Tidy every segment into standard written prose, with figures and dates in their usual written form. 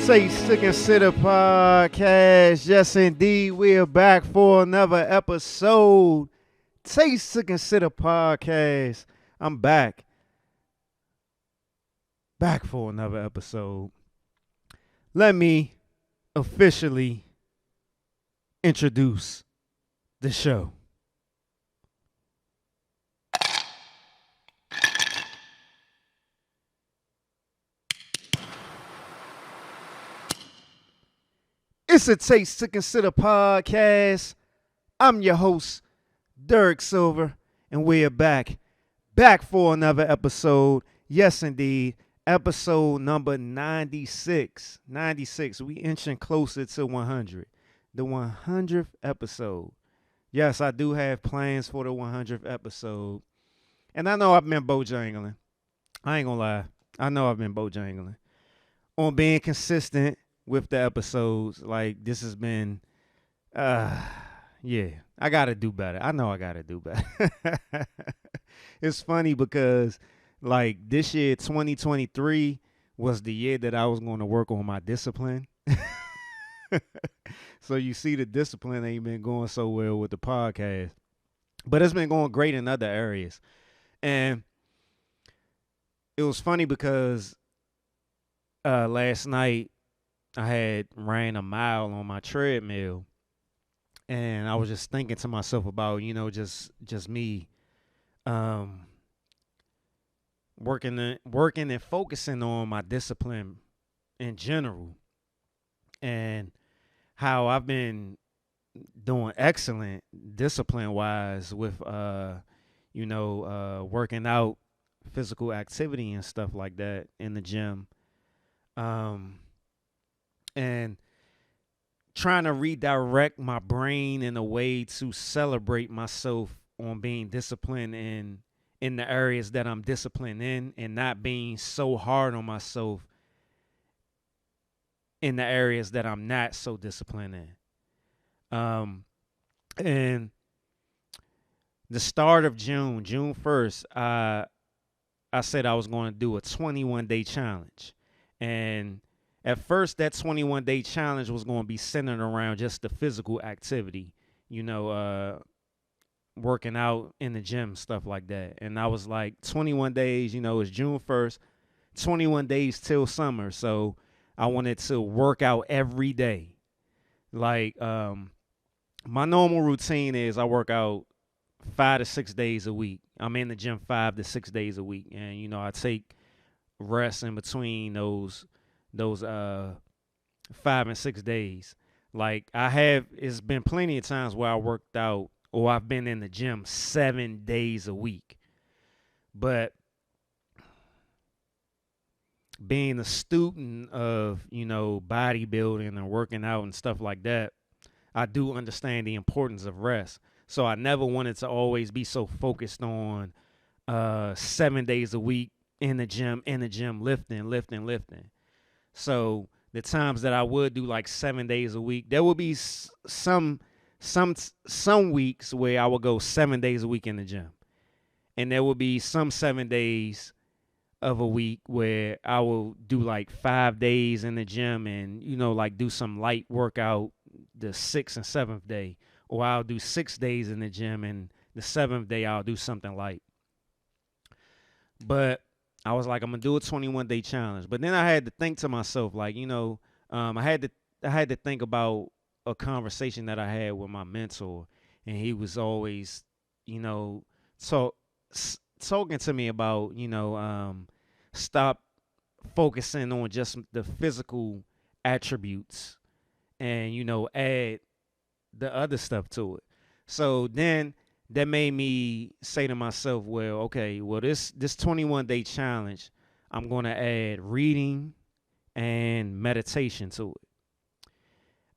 Taste to Consider podcast. Yes, indeed, we are back for another episode. Taste to Consider podcast. I'm back for another episode. Let me officially introduce the show. It's a Taste to Consider podcast. I'm your host, Derek Silver, and we are back for another episode. Yes, indeed, episode number 96. 96. We inching closer to 100. The 100th episode. Yes, I do have plans for the 100th episode. And I know I've been bojangling. I ain't gonna lie. I know I've been bojangling on being consistent with the episodes. Like, this has been, yeah, I gotta do better. I know I gotta do better. It's funny because, like, this year, 2023, was the year that I was going to work on my discipline. So you see, the discipline ain't been going so well with the podcast, but it's been going great in other areas. And it was funny because last night I had ran a mile on my treadmill, and I was just thinking to myself about, just me um working and focusing on my discipline in general, and how I've been doing excellent discipline wise with working out, physical activity and stuff like that in the gym. Um and trying to redirect my brain in a way to celebrate myself on being disciplined in the areas that I'm disciplined in, and not being so hard on myself in the areas that I'm not so disciplined in. And the start of June 1st, I said I was going to do a 21-day challenge. And at first, that 21-day challenge was going to be centered around just the physical activity, working out in the gym, stuff like that. And I was like, 21 days, it's June 1st, 21 days till summer. So I wanted to work out every day. Like, my normal routine is I work out 5 to 6 days a week. I'm in the gym 5 to 6 days a week. And, I take rest in between those 5 and 6 days. Like, it's been plenty of times where I worked out or I've been in the gym 7 days a week. But being a student of, bodybuilding and working out and stuff like that, I do understand the importance of rest. So I never wanted to always be so focused on 7 days a week in the gym, lifting. So the times that I would do like 7 days a week, there would be some weeks where I would go 7 days a week in the gym. And there would be some 7 days of a week where I will do like 5 days in the gym and, like do some light workout the sixth and seventh day. Or I'll do 6 days in the gym and the seventh day I'll do something light. But I was like, I'm gonna do a 21-day challenge. But then I had to think to myself, like, I had to think about a conversation that I had with my mentor, and he was always, you know, so talking to me about, stop focusing on just the physical attributes, and add the other stuff to it. So then that made me say to myself, well, okay, well, this 21-day challenge, I'm going to add reading and meditation to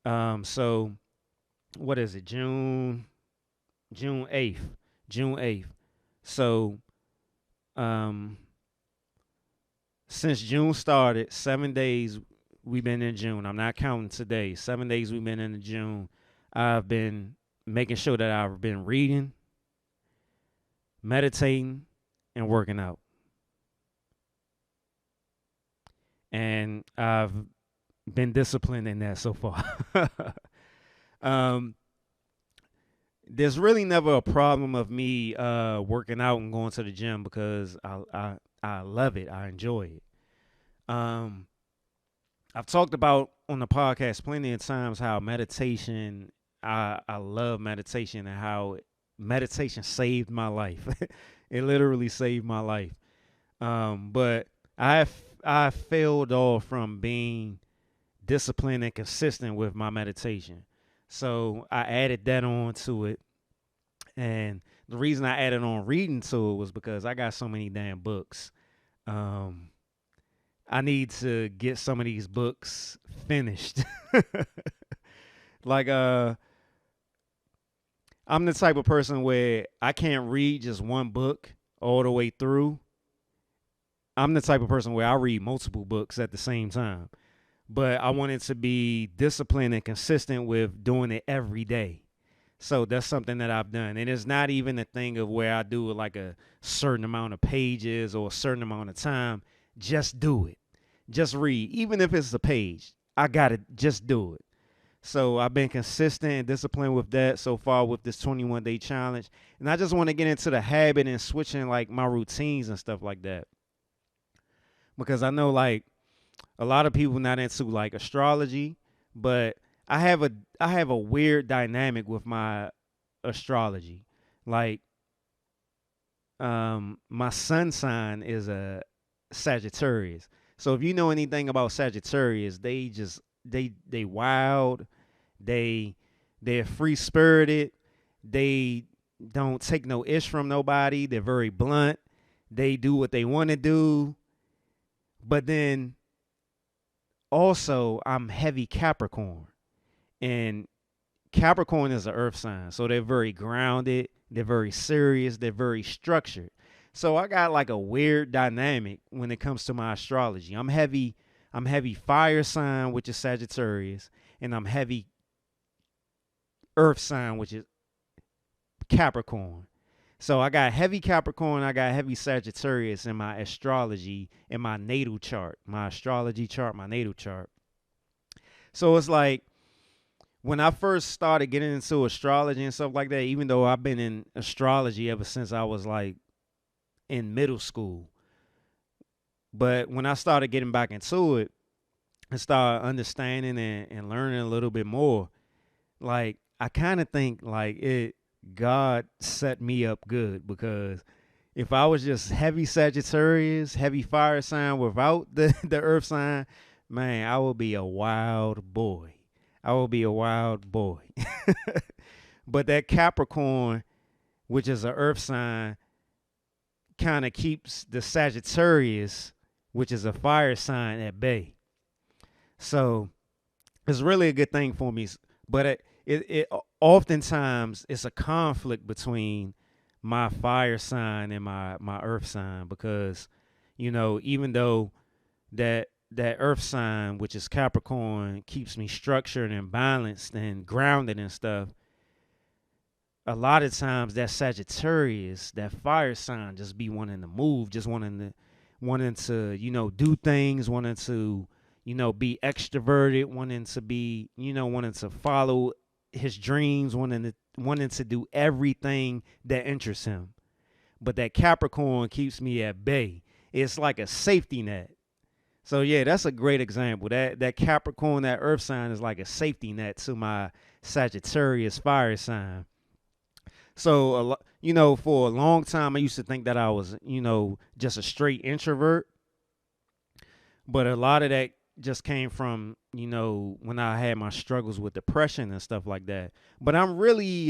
it. So what is it? June 8th. June 8th. So um since June started, 7 days we've been in June. I'm not counting today. 7 days we've been in June. I've been making sure that I've been reading, meditating, and working out. And I've been disciplined in that so far. um, there's really never a problem of me working out and going to the gym because I love it. I enjoy it. Um, I've talked about on the podcast plenty of times how meditation, I love meditation and how meditation saved my life. It literally saved my life. But I failed off from being disciplined and consistent with my meditation. So I added that on to it. And the reason I added on reading to it was because I got so many damn books. Um, I need to get some of these books finished. like I'm the type of person where I can't read just one book all the way through. I'm the type of person where I read multiple books at the same time. But I want it to be disciplined and consistent with doing it every day. So that's something that I've done. And it's not even a thing of where I do like a certain amount of pages or a certain amount of time. Just do it. Just read. Even if it's a page, I got to just do it. So I've been consistent and disciplined with that so far with this 21-day challenge. And I just want to get into the habit and switching like my routines and stuff like that. Because I know like a lot of people not into like astrology, but I have a weird dynamic with my astrology. Like my sun sign is a Sagittarius. So if you know anything about Sagittarius, they wild, they they're free spirited, they don't take no ish from nobody, they're very blunt, they do what they want to do. But then also I'm heavy Capricorn. And Capricorn is an earth sign. So they're very grounded, they're very serious, they're very structured. So I got like a weird dynamic when it comes to my astrology. I'm heavy fire sign, which is Sagittarius, and I'm heavy earth sign, which is Capricorn. So I got heavy Capricorn, I got heavy Sagittarius in my astrology, in my natal chart, my astrology chart, my natal chart. So it's like when I first started getting into astrology and stuff like that, even though I've been in astrology ever since I was like in middle school, but when I started getting back into it and started understanding and learning a little bit more, like I kind of think like it God set me up good because if I was just heavy Sagittarius, heavy fire sign without the earth sign, man, I would be a wild boy. I will be a wild boy. But that Capricorn, which is an earth sign, kind of keeps the Sagittarius, which is a fire sign, at bay. So it's really a good thing for me. But it oftentimes it's a conflict between my fire sign and my earth sign because, even though that earth sign, which is Capricorn, keeps me structured and balanced and grounded and stuff, a lot of times that Sagittarius, that fire sign, just be wanting to move, just wanting to, do things, wanting to, be extroverted, wanting to be, wanting to follow his dreams, wanting to do everything that interests him. But that Capricorn keeps me at bay. It's like a safety net. So yeah, that's a great example. That Capricorn, that earth sign is like a safety net to my Sagittarius fire sign. So for a long time I used to think that I was, just a straight introvert, but a lot of that just came from, when I had my struggles with depression and stuff like that. But I'm really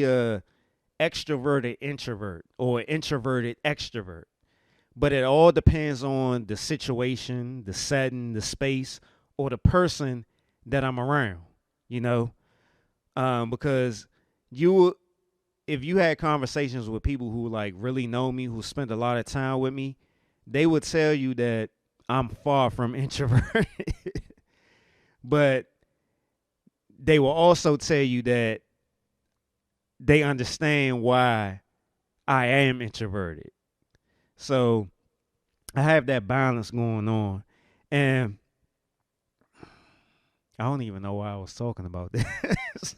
extroverted introvert or introverted extrovert. But it all depends on the situation, the setting, the space, or the person that I'm around, you know? Because you, if you had conversations with people who like really know me, who spent a lot of time with me, they would tell you that I'm far from introverted. But they will also tell you that they understand why I am introverted. So I have that balance going on. And I don't even know why I was talking about this.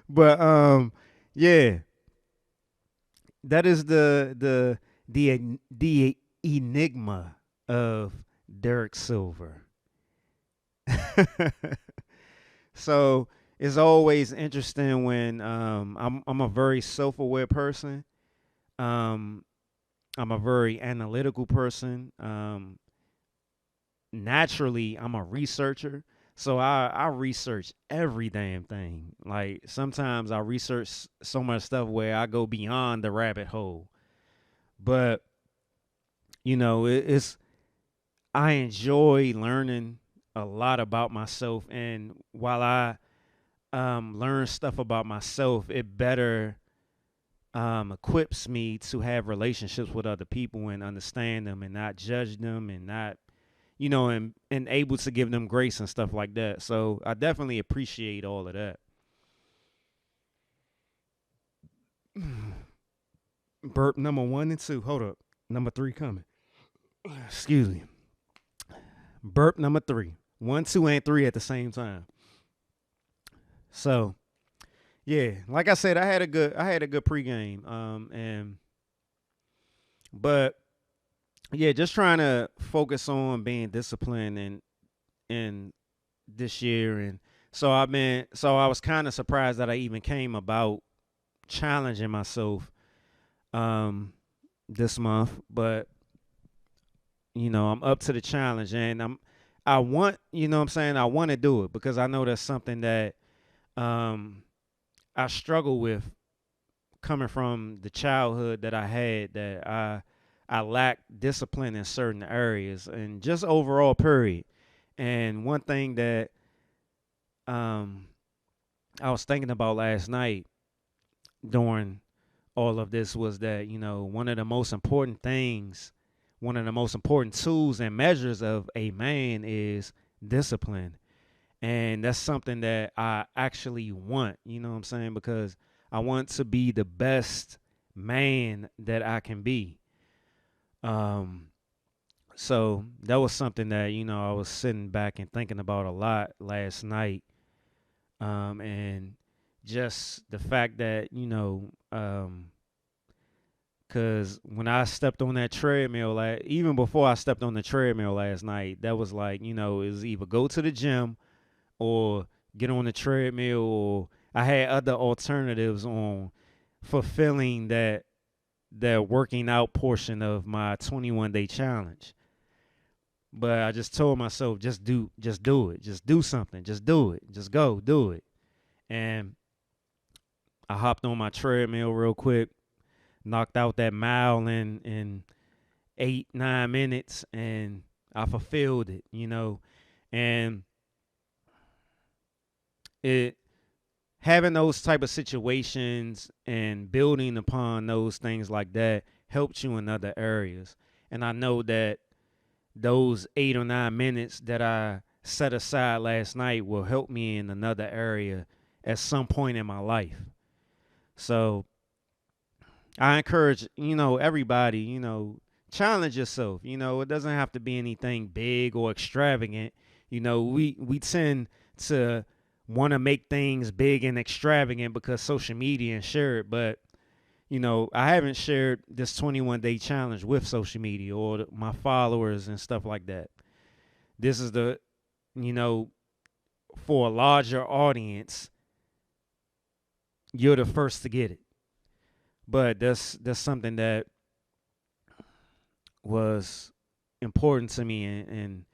But yeah, that is the enigma of Derek Silver. So it's always interesting when I'm a very self-aware person. Um, I'm a very analytical person. Naturally, I'm a researcher. So I research every damn thing. Like sometimes I research so much stuff where I go beyond the rabbit hole. But it's I enjoy learning a lot about myself, and while I learn stuff about myself, it better equips me to have relationships with other people and understand them and not judge them and not and able to give them grace and stuff like that. So I definitely appreciate all of that. Burp number 1 and 2. Hold up. Number 3 coming. Excuse me. Burp number 3. 1, 2, and 3 at the same time. So yeah, like I said, I had a good pregame. And but yeah, just trying to focus on being disciplined and this year. And so I was kind of surprised that I even came about challenging myself um this month. But I'm up to the challenge, and I want, what I'm saying, I want to do it because I know that's something that um I struggle with, coming from the childhood that I had, that I lack discipline in certain areas and just overall period. And one thing that um I was thinking about last night during all of this was that, one of the most important tools and measures of a man is discipline. And that's something that I actually want, you know what I'm saying? Because I want to be the best man that I can be. Um, so that was something that, I was sitting back and thinking about a lot last night. And just the fact that, because when I stepped on that treadmill, even before I stepped on the treadmill last night, that was like, it was either go to the gym or get on the treadmill, or I had other alternatives on fulfilling that working out portion of my 21 day challenge. But I just told myself, just do it, just do something, just do it, just go do it. And I hopped on my treadmill real quick, knocked out that mile in 8 9 minutes, and I fulfilled it. And it having those type of situations and building upon those things like that helps you in other areas. And I know that those 8 or 9 minutes that I set aside last night will help me in another area at some point in my life. So I encourage, everybody, challenge yourself. It doesn't have to be anything big or extravagant. We tend to want to make things big and extravagant because social media and share it. But, I haven't shared this 21 day challenge with social media or my followers and stuff like that. This is you know, for a larger audience, you're the first to get it. But that's something that was important to me, and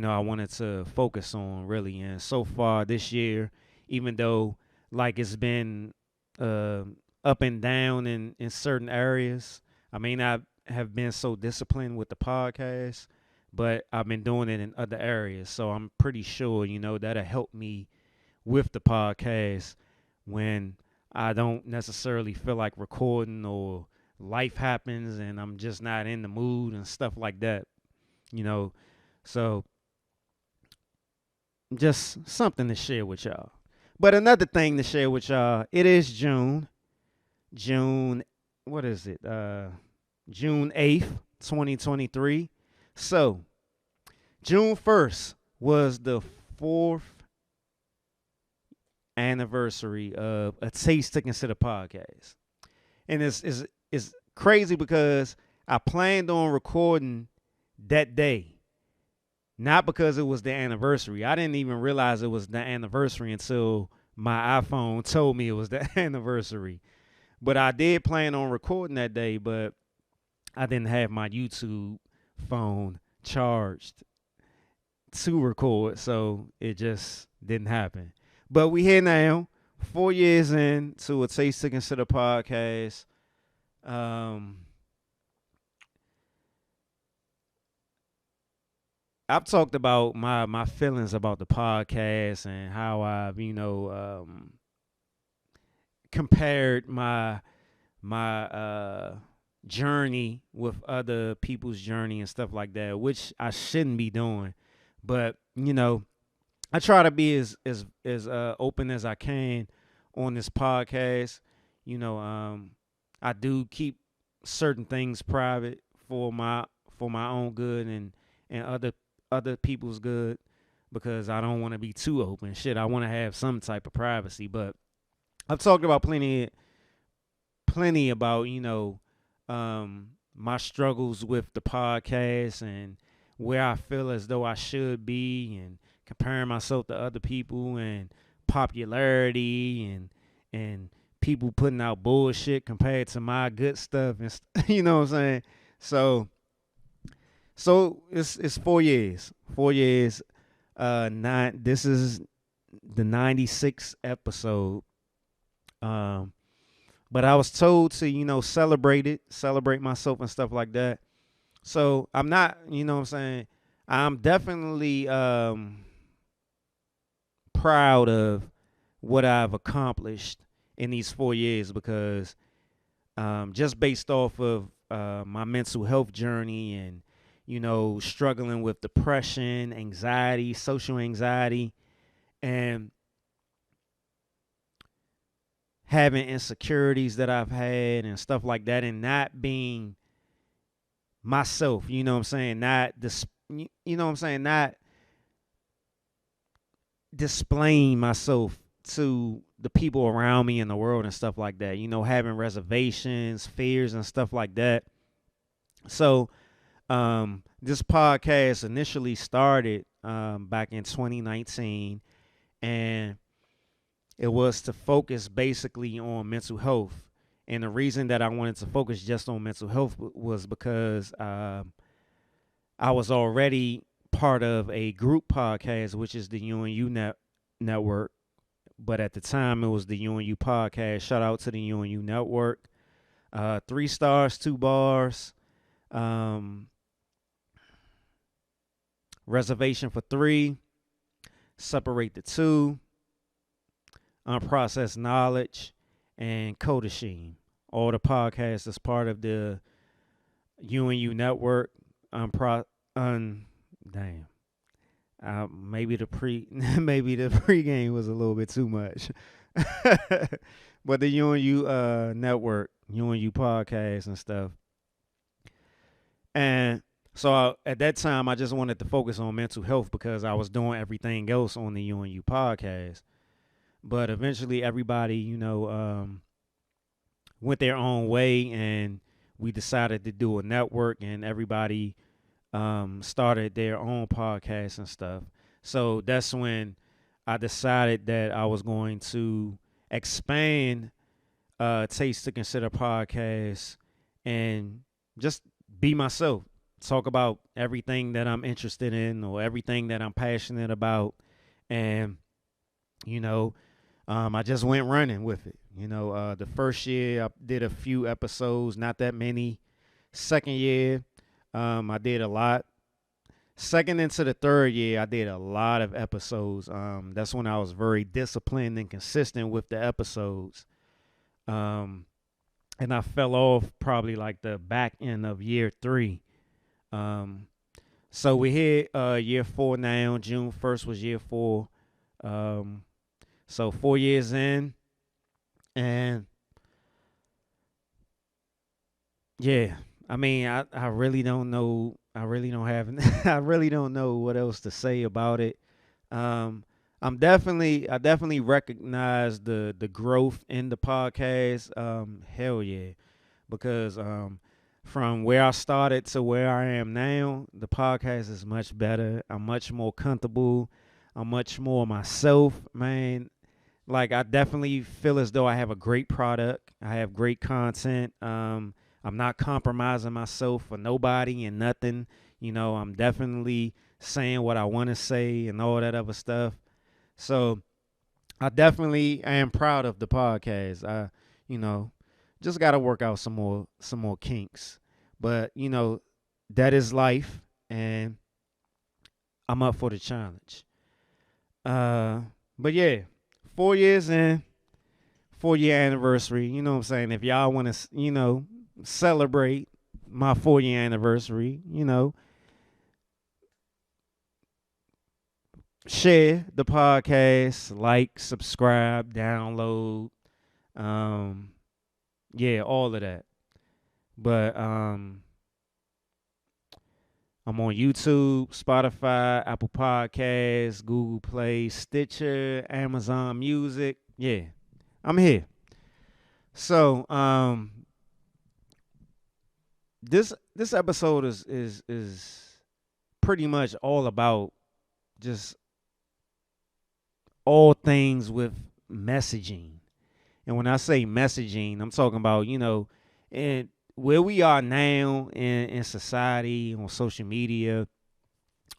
I wanted to focus on really. And so far this year, even though like it's been uh, up and down in certain areas, I may not have been so disciplined with the podcast, but I've been doing it in other areas. So I'm pretty sure that'll help me with the podcast when I don't necessarily feel like recording, or life happens and I'm just not in the mood and stuff like that, you know. So just something to share with y'all. But another thing to share with y'all, it is June. June, what is it? June 8th, 2023. So June 1st was the 4th anniversary of a Taste to Consider podcast. And it's crazy because I planned on recording that day, not because it was the anniversary. I didn't even realize it was the anniversary until my iPhone told me it was the anniversary. But I did plan on recording that day, but I didn't have my YouTube phone charged to record, so it just didn't happen. But we here now, 4 years in to a Taste to Consider podcast. Um, I've talked about my feelings about the podcast and how I've compared my journey with other people's journey and stuff like that, which I shouldn't be doing. But I try to be as open as I can on this podcast. I do keep certain things private for my own good and other people's good because I don't want to be too open. Shit, I want to have some type of privacy. But I've talked about plenty about my struggles with the podcast and where I feel as though I should be and comparing myself to other people and popularity and people putting out bullshit compared to my good stuff and you know what I'm saying. So it's 4 years. 4 years. Nine. This is the 96th episode. But I was told to celebrate myself and stuff like that. So I'm not, what I'm saying. I'm definitely proud of what I've accomplished in these 4 years because just based off of my mental health journey and struggling with depression, anxiety, social anxiety, and having insecurities that I've had and stuff like that, and not being myself, what I'm saying, not this, what I'm saying, not displaying myself to the people around me in the world and stuff like that, having reservations, fears and stuff like that. So this podcast initially started back in 2019, and it was to focus basically on mental health. And the reason that I wanted to focus just on mental health was because I was already part of a group podcast, which is the UNU Network. But at the time, it was the UNU podcast. Shout out to the UNU Network. 3 stars, 2 bars. Reservation for 3. Separate the 2. Unprocessed knowledge, and Codasheen. All the podcasts as part of the UNU Network. Maybe the maybe the pregame was a little bit too much, but the UNU Network, UNU podcast and stuff. And so at that time, I just wanted to focus on mental health because I was doing everything else on the UNU podcast. But eventually, everybody, went their own way, and we decided to do a network, and everybody started their own podcast and stuff. So that's when I decided that I was going to expand Taste to Consider podcast and just be myself. Talk about everything that I'm interested in or everything that I'm passionate about. And, I just went running with it. The first year I did a few episodes, not that many. Second year, I did a lot. Second into the third year, I did a lot of episodes. That's when I was very disciplined and consistent with the episodes. And I fell off probably like the back end of year 3. So we hit year 4 now. June 1st was year 4. So 4 years in, and yeah, I mean, I really don't know. I really don't have. I really don't know what else to say about it. Um, I definitely recognize the growth in the podcast. Hell yeah, because from where I started to where I am now, the podcast is much better. I'm much more comfortable. I'm much more myself, man. Like I definitely feel as though I have a great product. I have great content. I'm not compromising myself for nobody and nothing. You know, I'm definitely saying what I want to say and all that other stuff. So I definitely am proud of the podcast. You know, just got to work out some more kinks. But you know, that is life, and I'm up for the challenge. Uh, but yeah, 4 years in, 4 year anniversary. You know what I'm saying? If y'all want to, you know, celebrate my 4 year anniversary, you know, share the podcast, like, subscribe, download, um, yeah, all of that. But I'm on YouTube, Spotify, Apple Podcasts, Google Play, Stitcher, Amazon Music. Yeah, I'm here. So this episode is pretty much all about just all things with messaging. And when I say messaging, I'm talking about, you know, and where we are now in society, on social media,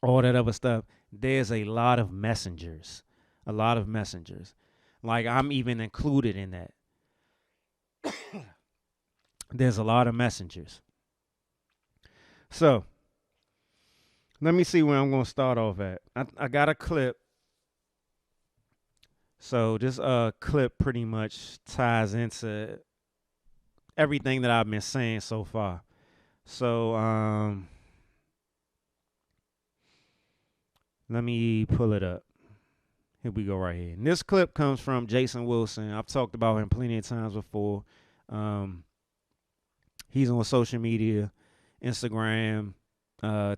all that other stuff, there's a lot of messengers. A lot of messengers. Like I'm even included in that. There's a lot of messengers. So let me see where I'm gonna start off at. I got a clip. So this clip pretty much ties into everything that I've been saying so far. So let me pull it up. Here we go right here. And this clip comes from Jason Wilson. I've talked about him plenty of times before. Um, he's on social media, Instagram,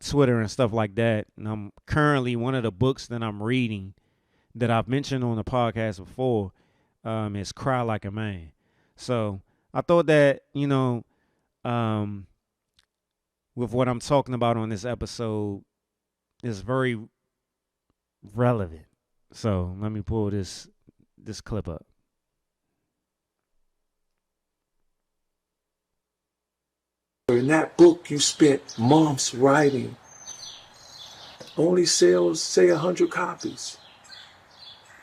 Twitter, and stuff like that. And I'm currently one of the books that I'm reading that I've mentioned on the podcast before is Cry Like a Man. So I thought that, you know, um, with what I'm talking about on this episode is very relevant. So let me pull this clip up. In that book you spent months writing only sells, say, 100 copies.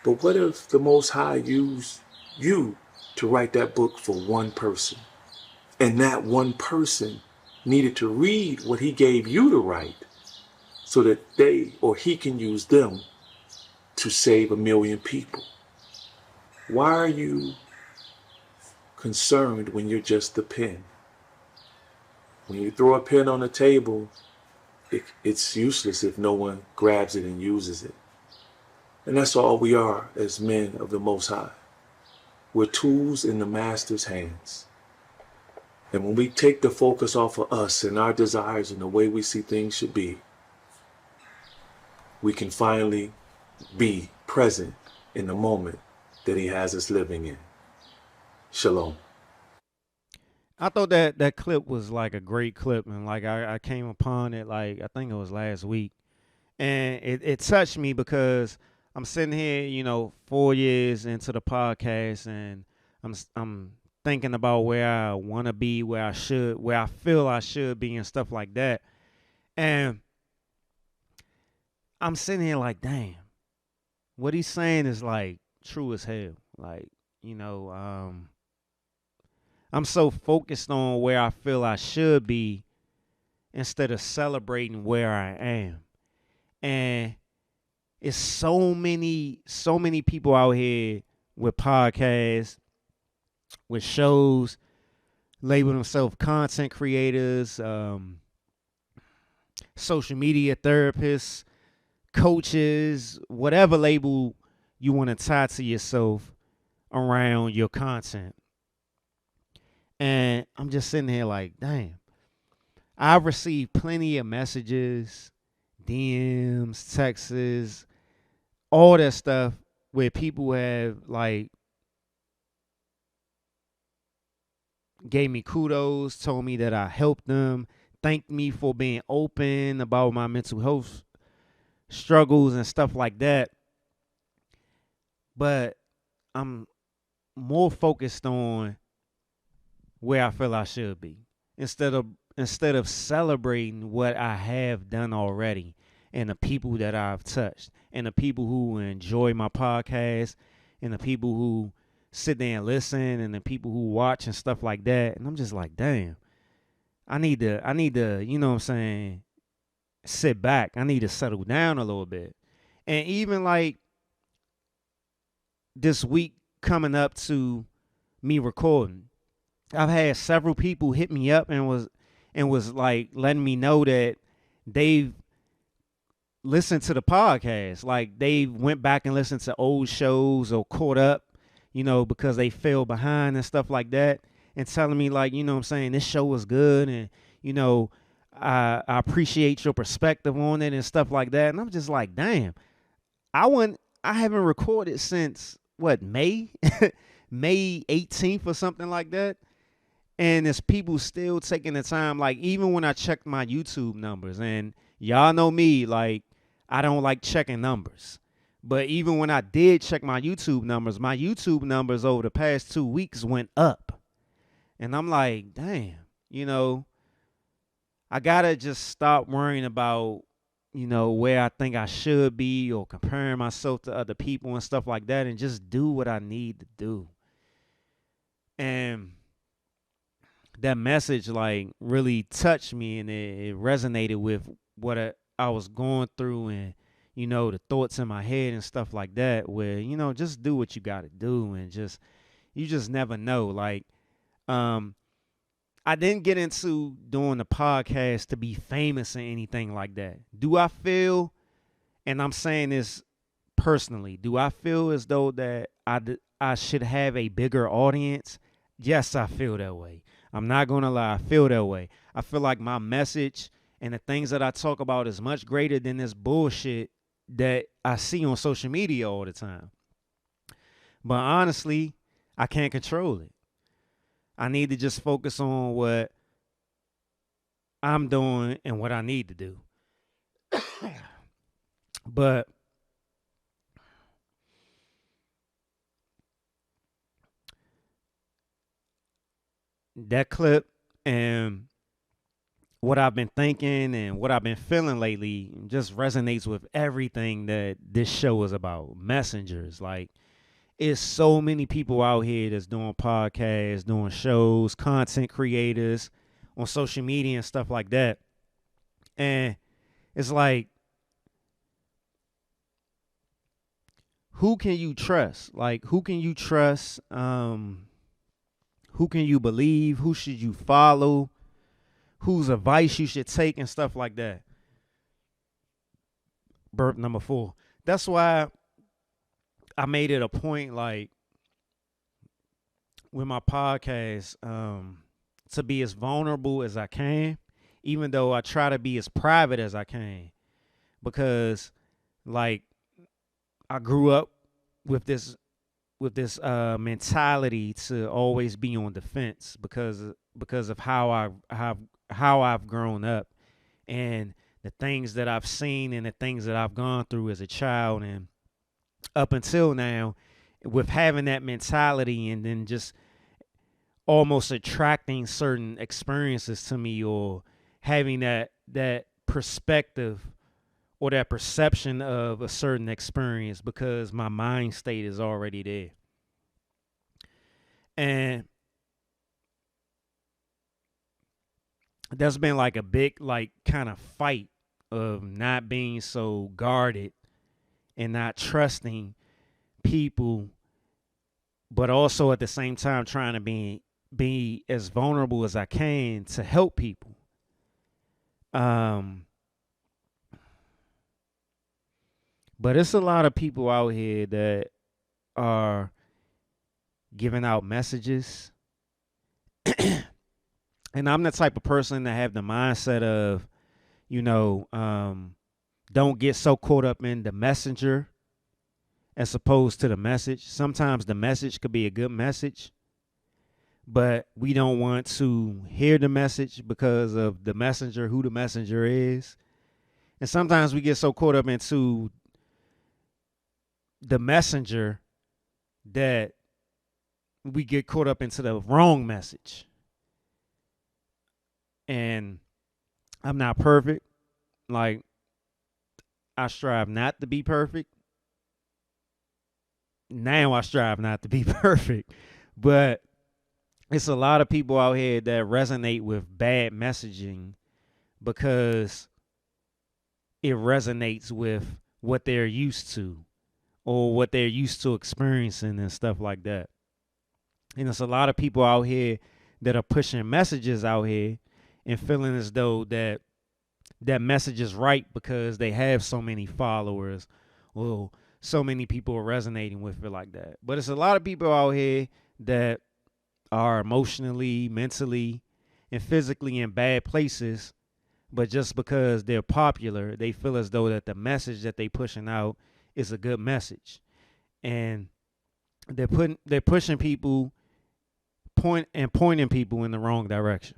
But what if the Most High used you to write that book for one person? And that one person needed to read what he gave you to write so that they or he can use them to save 1 million people. Why are you concerned when you're just the pen? When you throw a pen on the table, it's useless if no one grabs it and uses it. And that's all we are as men of the Most High. We're tools in the Master's hands. And when we take the focus off of us and our desires and the way we see things should be, we can finally be present in the moment that He has us living in. Shalom. I thought that that clip was like a great clip, and like I came upon it like I think it was last week, and it touched me because I'm sitting here, you know, 4 years into the podcast, and I'm thinking about where I want to be, where I feel I should be, and stuff like that, and I'm sitting here like, damn, what he's saying is like true as hell, like you know, I'm so focused on where I feel I should be instead of celebrating where I am. And it's so many people out here with podcasts, with shows, label themselves content creators, social media therapists, coaches, whatever label you want to tie to yourself around your content. And I'm just sitting here like, damn. I've received plenty of messages, DMs, texts, all that stuff where people have like gave me kudos, told me that I helped them, thanked me for being open about my mental health struggles and stuff like that. But I'm more focused on where I feel I should be instead of celebrating what I have done already and the people that I've touched and the people who enjoy my podcast and the people who sit there and listen and the people who watch and stuff like that. And I'm just like, damn, I need to, you know what I'm saying, sit back. I need to settle down a little bit. And even like this week coming up to me recording, I've had several people hit me up and was like letting me know that they've listened to the podcast. Like they went back and listened to old shows or caught up, you know, because they fell behind and stuff like that. And telling me like, you know what I'm saying, this show was good and, you know, I appreciate your perspective on it and stuff like that. And I'm just like, damn, I haven't recorded since what, May? May 18th or something like that. And there's people still taking the time, like even when I checked my YouTube numbers, and y'all know me, like I don't like checking numbers. But even when I did check my YouTube numbers over the past 2 weeks went up. And I'm like, damn, you know, I gotta just stop worrying about, you know, where I think I should be or comparing myself to other people and stuff like that and just do what I need to do. And that message like really touched me and it resonated with what I was going through and, you know, the thoughts in my head and stuff like that, where, you know, just do what you got to do and just, you just never know. Like, I didn't get into doing the podcast to be famous or anything like that. Do I feel, and I'm saying this personally, do I feel as though that I should have a bigger audience? Yes, I feel that way. I'm not going to lie. I feel that way. I feel like my message and the things that I talk about is much greater than this bullshit that I see on social media all the time. But honestly, I can't control it. I need to just focus on what I'm doing and what I need to do. But that clip and what I've been thinking and what I've been feeling lately just resonates with everything that this show is about. Messengers. Like, it's so many people out here that's doing podcasts, doing shows, content creators on social media and stuff like that. And it's like, who can you trust? Like, who can you trust? Who can you believe? Who should you follow? Whose advice you should take and stuff like that. Burp number 4. That's why I made it a point, like, with my podcast, to be as vulnerable as I can, even though I try to be as private as I can. Because, like, I grew up with this mentality to always be on defense because of how I've grown up and the things that I've seen and the things that I've gone through as a child and up until now, with having that mentality and then just almost attracting certain experiences to me or having that perspective or that perception of a certain experience because my mind state is already there. And there's been like a big like kind of fight of not being so guarded and not trusting people, but also at the same time trying to be as vulnerable as I can to help people. But it's a lot of people out here that are giving out messages. And I'm the type of person that have the mindset of, don't get so caught up in the messenger. as opposed to the message. Sometimes the message could be a good message, but we don't want to hear the message because of the messenger, who the messenger is. And sometimes we get so caught up into the messenger that we get caught up into the wrong message. And I'm not perfect. Like, I strive not to be perfect. Now I strive not to be perfect. But it's a lot of people out here that resonate with bad messaging because it resonates with what they're used to or what they're used to experiencing and stuff like that. And there's a lot of people out here that are pushing messages out here and feeling as though that message is right because they have so many followers or so many people are resonating with it like that. But it's a lot of people out here that are emotionally, mentally, and physically in bad places, but just because they're popular, they feel as though that the message that they pushing out is a good message. And they're pushing people pointing people in the wrong direction.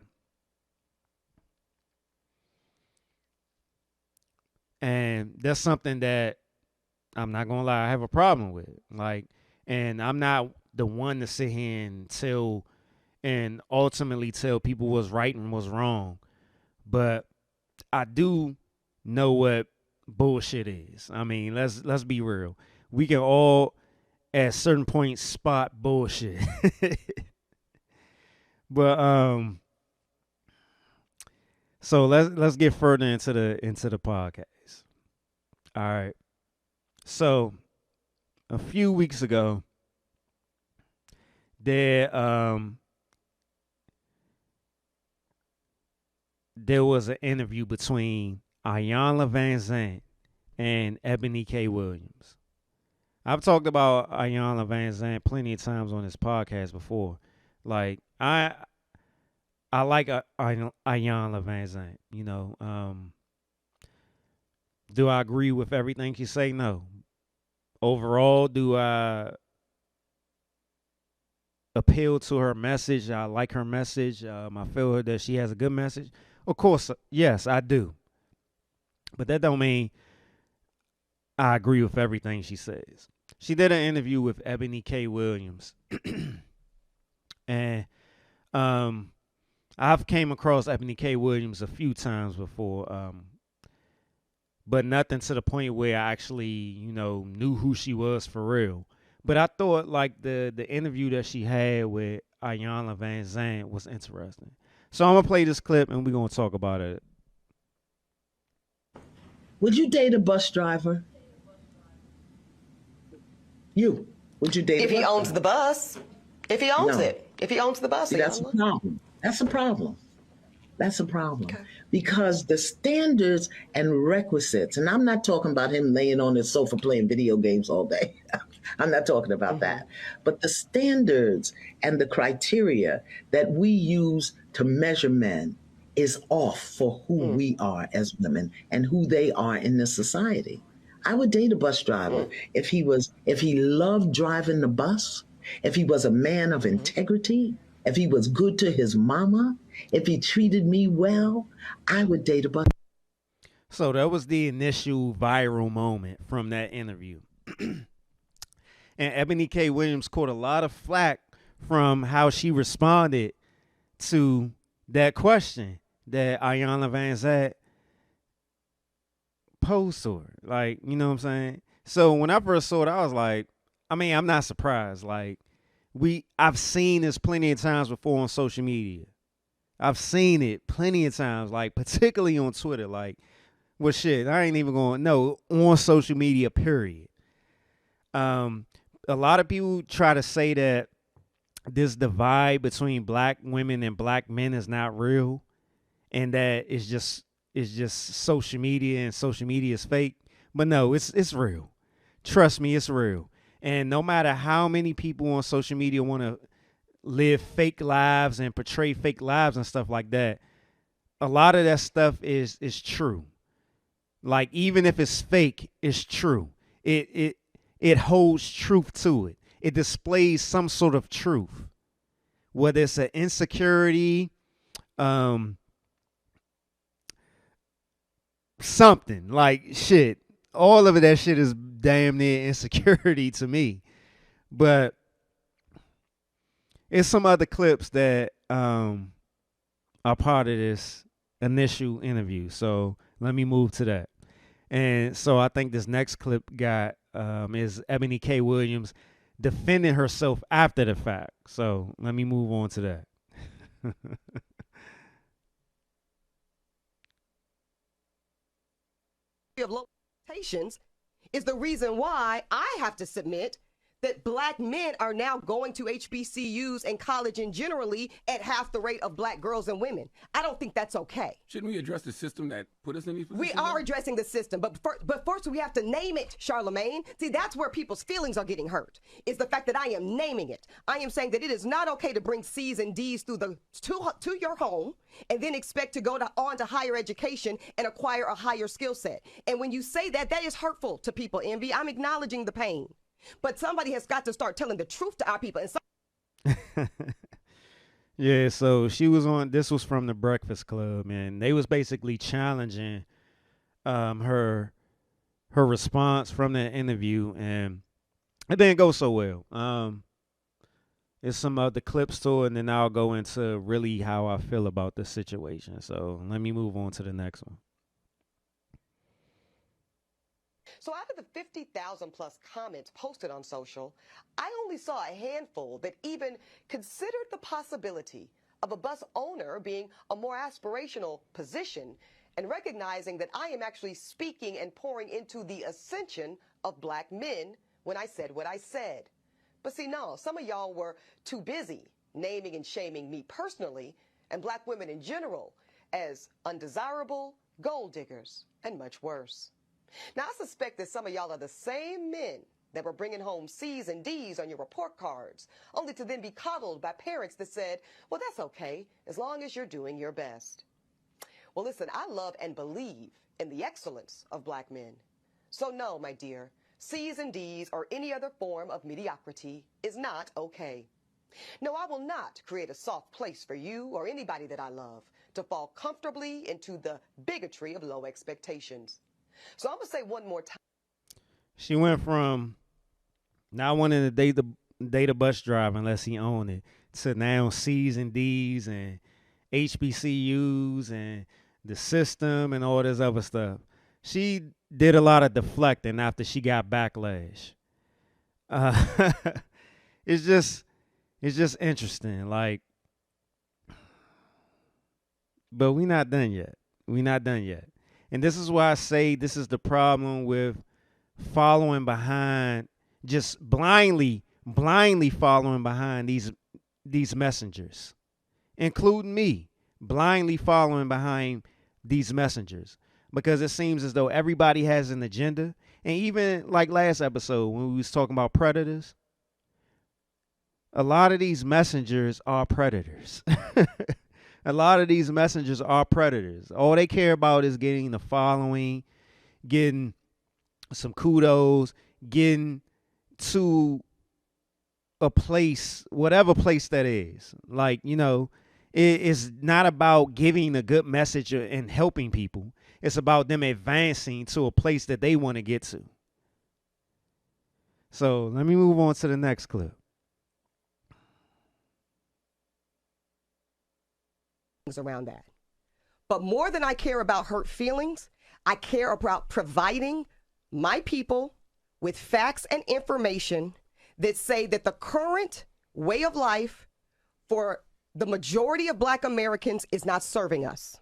And that's something that I'm not gonna lie, I have a problem with. Like, and I'm not the one to sit here and tell and ultimately tell people what's right and what's wrong. But I do know what bullshit is. I mean, let's be real. We can all at certain points spot bullshit. But so let's get further into the podcast. All right. So a few weeks ago, there was an interview between Iyanla Vanzant and Ebony K. Williams. I've talked about Iyanla Vanzant plenty of times on this podcast before. Like, I like Iyanla Vanzant. You know, do I agree with everything she say? No. Overall, do I appeal to her message? I like her message. I feel that she has a good message. Of course, yes, I do. But that don't mean I agree with everything she says. She did an interview with Ebony K. Williams. And I've came across Ebony K. Williams a few times before, but nothing to the point where I actually, knew who she was for real. But I thought like the interview that she had with Iyanla Vanzant was interesting. So I'm gonna play this clip and we're gonna talk about it. Would you date a bus driver? Would you date if a bus he owns driver? the bus? If he owns No. it. If he owns the bus, See, that's a Iyanla. problem. That's a problem. That's a problem. Okay. Because the standards and requisites, and I'm not talking about him laying on his sofa playing video games all day. I'm not talking about that. But the standards and the criteria that we use to measure men is off for who we are as women and who they are in this society. I would date a bus driver if he loved driving the bus, if he was a man of integrity, if he was good to his mama, if he treated me well, I would date a bus. So that was the initial viral moment from that interview. And Ebony K. Williams caught a lot of flack from how she responded to that question that Iyanla Vanzant posed to her. Like, you know what I'm saying? So when I first saw it, I was like, I mean, I'm not surprised. Like, I've seen this plenty of times before on social media. I've seen it plenty of times, like particularly on Twitter. Like, well, shit, I ain't even going, no, on social media, period. A lot of people try to say that this divide between black women and black men is not real, and that it's just social media and social media is fake. But no, it's real. Trust me, it's real. And no matter how many people on social media want to live fake lives and portray fake lives and stuff like that, a lot of that stuff is true. Like, even if it's fake, it's true. it holds truth to it. It displays some sort of truth, whether it's an insecurity, something like shit. All of it, that shit is damn near insecurity to me. But it's some other clips that are part of this initial interview. So let me move to that. And so I think this next clip got is Ebony K. Williams defending herself after the fact. So let me move on to that. Of low expectations is the reason why I have to submit that black men are now going to HBCUs and college and generally at half the rate of black girls and women. I don't think that's okay. Shouldn't we address the system that put us in these positions? We are addressing the system, but first we have to name it, Charlamagne. See, that's where people's feelings are getting hurt, is the fact that I am naming it. I am saying that it is not okay to bring C's and D's through to your home and then expect to go on to higher education and acquire a higher skill set. And when you say that, that is hurtful to people, Envy. I'm acknowledging the pain. But somebody has got to start telling the truth to our people. And Yeah, so she was on. This was from the Breakfast Club, and they was basically challenging her response from that interview, and it didn't go so well. There's some other clips to it, and then I'll go into really how I feel about the situation. So let me move on to the next one. so out of the 50,000 plus comments posted on social, I only saw a handful that even considered the possibility of a bus owner being a more aspirational position and recognizing that I am actually speaking and pouring into the ascension of black men when I said what I said. But see, no, some of y'all were too busy naming and shaming me personally and black women in general as undesirable, gold diggers, and much worse. Now, I suspect that some of y'all are the same men that were bringing home C's and D's on your report cards, only to then be coddled by parents that said, well, that's okay, as long as you're doing your best. Well, listen, I love and believe in the excellence of black men. So no, my dear, C's and D's or any other form of mediocrity is not okay. No, I will not create a soft place for you or anybody that I love to fall comfortably into the bigotry of low expectations. So I'm going to say one more time. She went from not wanting to date a bus driver unless he owned it to now C's and D's and HBCUs and the system and all this other stuff. She did a lot of deflecting after she got backlash. It's just interesting. Like, but we not done yet. We not done yet. And this is why I say this is the problem with following behind, just blindly following behind these messengers, including me, blindly following behind these messengers, because it seems as though everybody has an agenda. And even like last episode when we was talking about predators, a lot of these messengers are predators. A lot of these messengers are predators. All they care about is getting the following, getting some kudos, getting to a place, whatever place that is. Like, you know, it is not about giving a good message and helping people. It's about them advancing to a place that they want to get to. So let me move on to the next clip. Around that. But more than I care about hurt feelings, I care about providing my people with facts and information that say that the current way of life for the majority of black Americans is not serving us.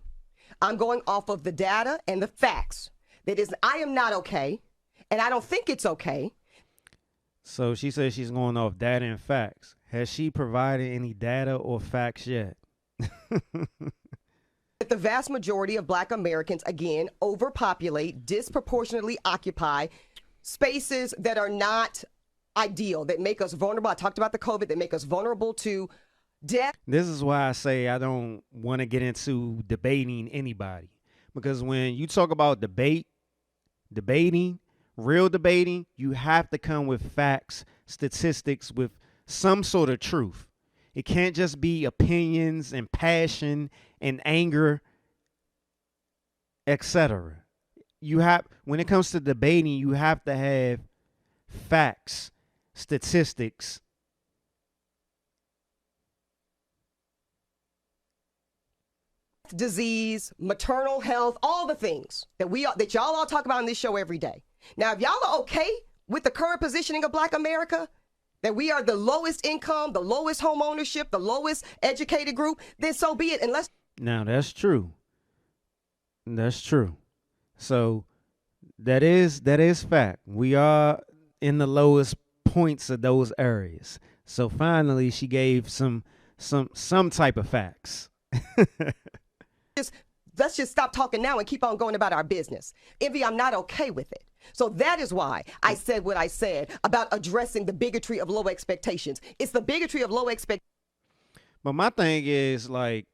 I'm going off of the data and the facts. That is, I am not okay, and I don't think it's okay. So she says she's going off data and facts. Has she provided any data or facts yet? The vast majority of black Americans, again, overpopulate, disproportionately occupy spaces that are not ideal, that make us vulnerable. I talked about the COVID, that make us vulnerable to death. This is why I say I don't want to get into debating anybody. Because when you talk about debating, real debating, you have to come with facts, statistics, with some sort of truth. It can't just be opinions and passion and anger, etc. You have, when it comes to debating, you have to have facts, statistics. Disease, maternal health, all the things that y'all all talk about on this show every day. Now, if y'all are okay with the current positioning of Black America, that we are the lowest income, the lowest home ownership, the lowest educated group, then so be it. Unless Now that's true. That's true. So that is fact. We are in the lowest points of those areas. So finally she gave some type of facts. let's just stop talking now and keep on going about our business. Envy, I'm not okay with it. So that is why I said what I said about addressing the bigotry of low expectations. It's the bigotry of low expectations. But my thing is, like,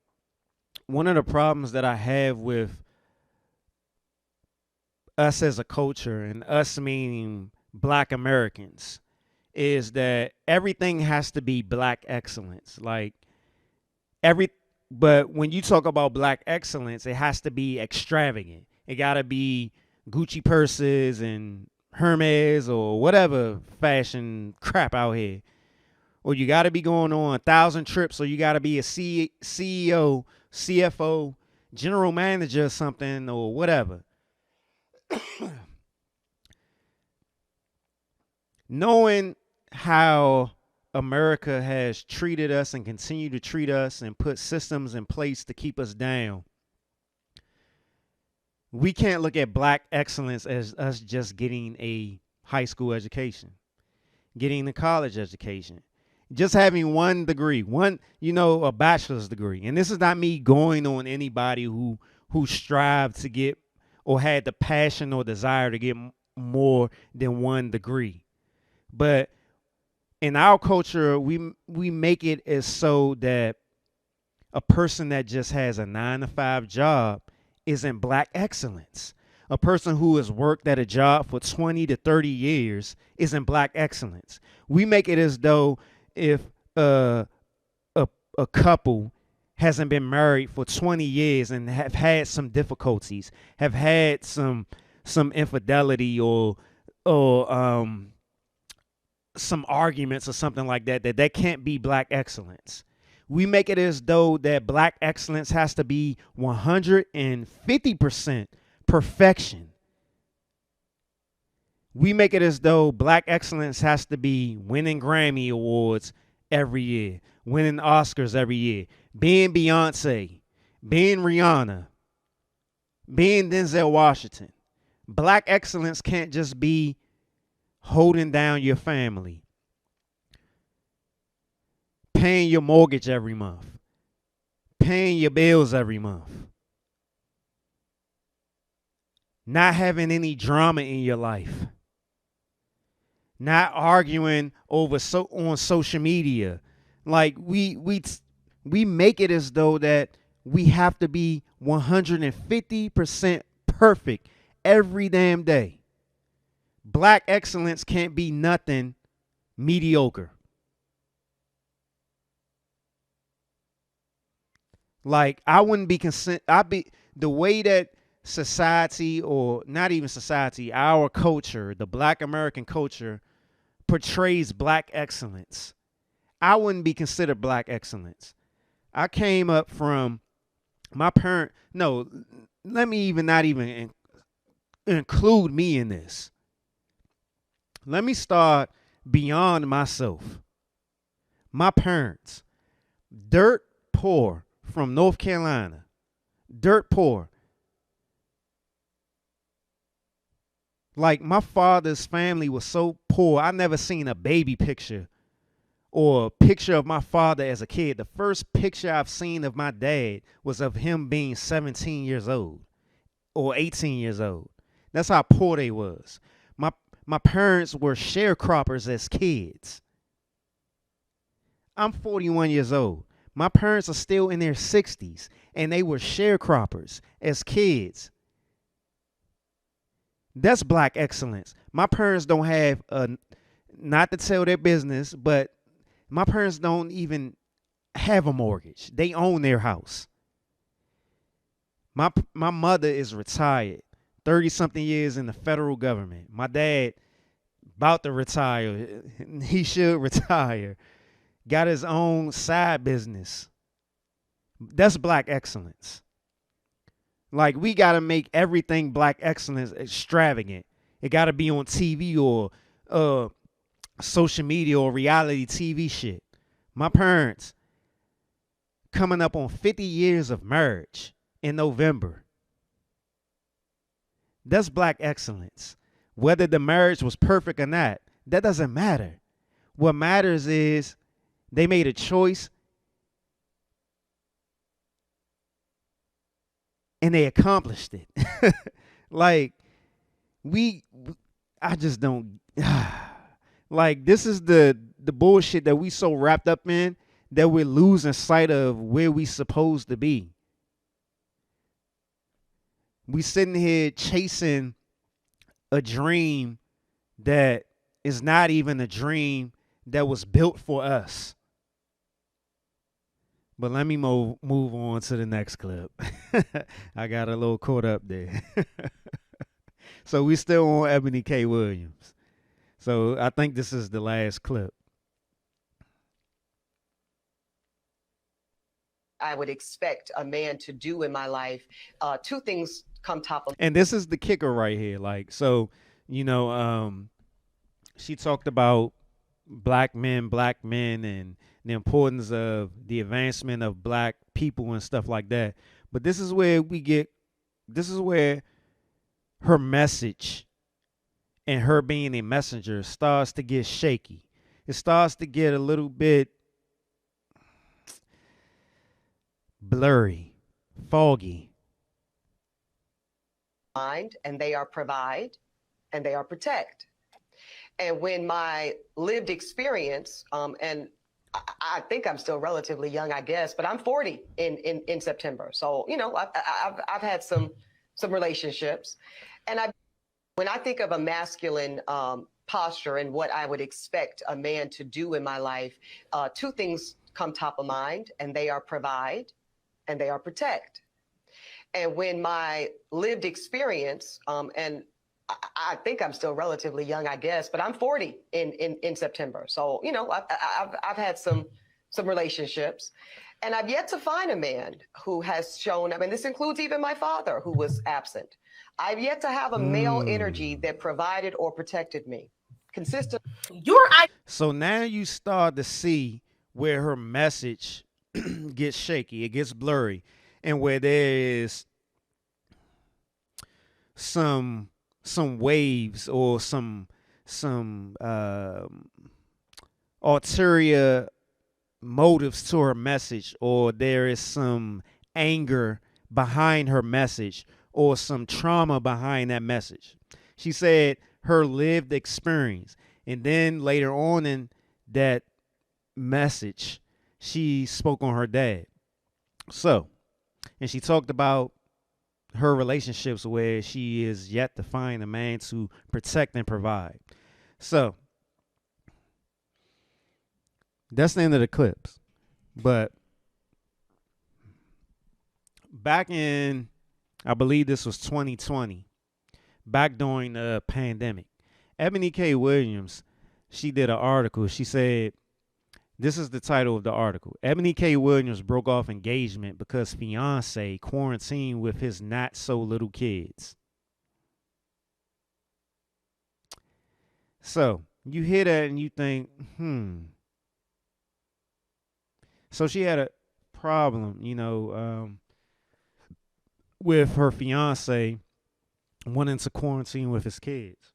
one of the problems that I have with us as a culture, and us meaning Black Americans, is that everything has to be Black excellence. Like, but when you talk about Black excellence, it has to be extravagant. It gotta be Gucci purses and Hermes or whatever fashion crap out here. Or you gotta be going on 1,000 trips, or you gotta be a CEO, CFO, general manager or something, or whatever. Knowing how America has treated us and continue to treat us and put systems in place to keep us down, we can't look at Black excellence as us just getting a high school education, getting a college education, just having one degree, a bachelor's degree. And this is not me going on anybody who strived to get or had the passion or desire to get more than one degree. But in our culture, we make it as so that a person that just has a 9-to-5 job isn't Black excellence. A person who has worked at a job for 20 to 30 years isn't Black excellence. We make it as though if a couple hasn't been married for 20 years and have had some difficulties, have had some infidelity or some arguments or something like that, that can't be Black excellence. We make it as though that Black excellence has to be 150% perfection. We make it as though Black excellence has to be winning Grammy Awards every year, winning Oscars every year, being Beyonce, being Rihanna, being Denzel Washington. Black excellence can't just be holding down your family, paying your mortgage every month, paying your bills every month, not having any drama in your life, not arguing over on social media. Like we make it as though that we have to be 150% perfect every damn day. Black excellence can't be nothing mediocre. Like, I wouldn't be the way that society, or not even society, our culture, the Black American culture, portrays Black excellence, I wouldn't be considered Black excellence. I came up from my parent. No, let me not even include me in this. Let me start beyond myself. My parents, dirt poor from North Carolina, dirt poor. Like, my father's family was so poor, I never seen a baby picture or a picture of my father as a kid. The first picture I've seen of my dad was of him being 17 years old or 18 years old. That's how poor they was. My parents were sharecroppers as kids. I'm 41 years old. My parents are still in their 60s, and they were sharecroppers as kids. That's black excellence. My parents don't have not to tell their business, but my parents don't even have a mortgage. They own their house. My mother is retired, 30 something years in the federal government. My dad about to retire. He should retire. Got his own side business. That's black excellence. Like, we got to make everything black excellence extravagant. It got to be on TV or social media or reality TV shit. My parents coming up on 50 years of marriage in November. That's black excellence. Whether the marriage was perfect or not, that doesn't matter. What matters is they made a choice and they accomplished it. Like, I just don't, like, this is the bullshit that we so wrapped up in that we're losing sight of where we supposed to be. We sitting here chasing a dream that is not even a dream that was built for us. But let me move on to the next clip. I got a little caught up there. So we still on Ebony K. Williams. So I think this is the last clip. I would expect a man to do in my life. Two things come top of. And this is the kicker right here. Like, so, you know, she talked about black men, and the importance of the advancement of black people and stuff like that. But this is where her message and her being a messenger starts to get shaky. It starts to get a little bit blurry, foggy. Mind, and they are provide, and they are protect. And when my lived experience, and I think I'm still relatively young, I guess, but I'm 40 in September. So, you know, I've had some relationships, and when I think of a masculine posture and what I would expect a man to do in my life, two things come top of mind, and they are provide, and they are protect. And when my lived experience, and I think I'm still relatively young, I guess, but I'm 40 in September. So, you know, I've had some relationships, and I've yet to find a man who has shown, I mean, this includes even my father, who was absent. I've yet to have a male energy that provided or protected me. Consistent. So now you start to see where her message gets shaky, it gets blurry, and where there is some waves or some ulterior motives to her message, or there is some anger behind her message, or some trauma behind that message. She said her lived experience, and then later on in that message, she spoke on her dad. So, and she talked about her relationships where she is yet to find a man to protect and provide. So, that's the end of the clips. But back in, I believe this was 2020, back during the pandemic, Ebony K. Williams, she did an article. She said, this is the title of the article: Ebony K. Williams broke off engagement because fiance quarantined with his not so little kids. So you hear that and you think, So she had a problem, you know, with her fiance wanting to quarantine with his kids.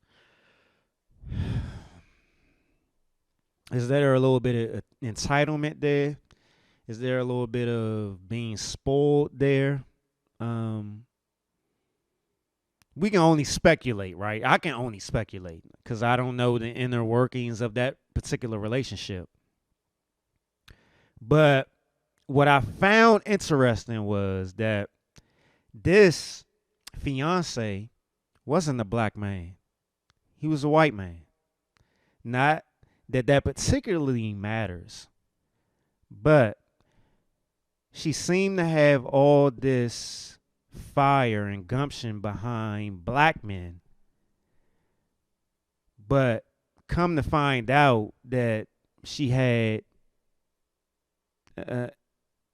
Is there a little bit of entitlement there? Is there a little bit of being spoiled there? We can only speculate, right? I can only speculate because I don't know the inner workings of that particular relationship. But what I found interesting was that this fiance wasn't a black man. He was a white man. Not that that particularly matters, but she seemed to have all this fire and gumption behind black men. But come to find out that she had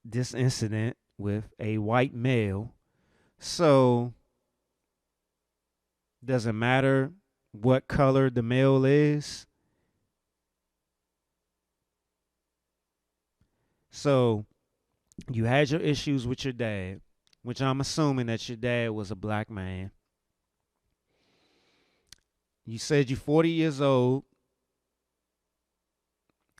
this incident with a white male. So, doesn't matter what color the male is. So, you had your issues with your dad, which I'm assuming that your dad was a black man. You said you're 40 years old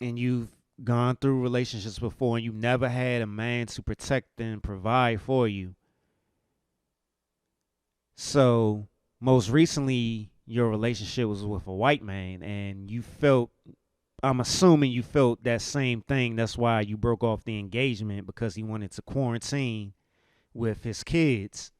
and you've gone through relationships before and you never had a man to protect and provide for you. So, most recently, your relationship was with a white man and you felt, I'm assuming you felt that same thing. That's why you broke off the engagement, because he wanted to quarantine with his kids.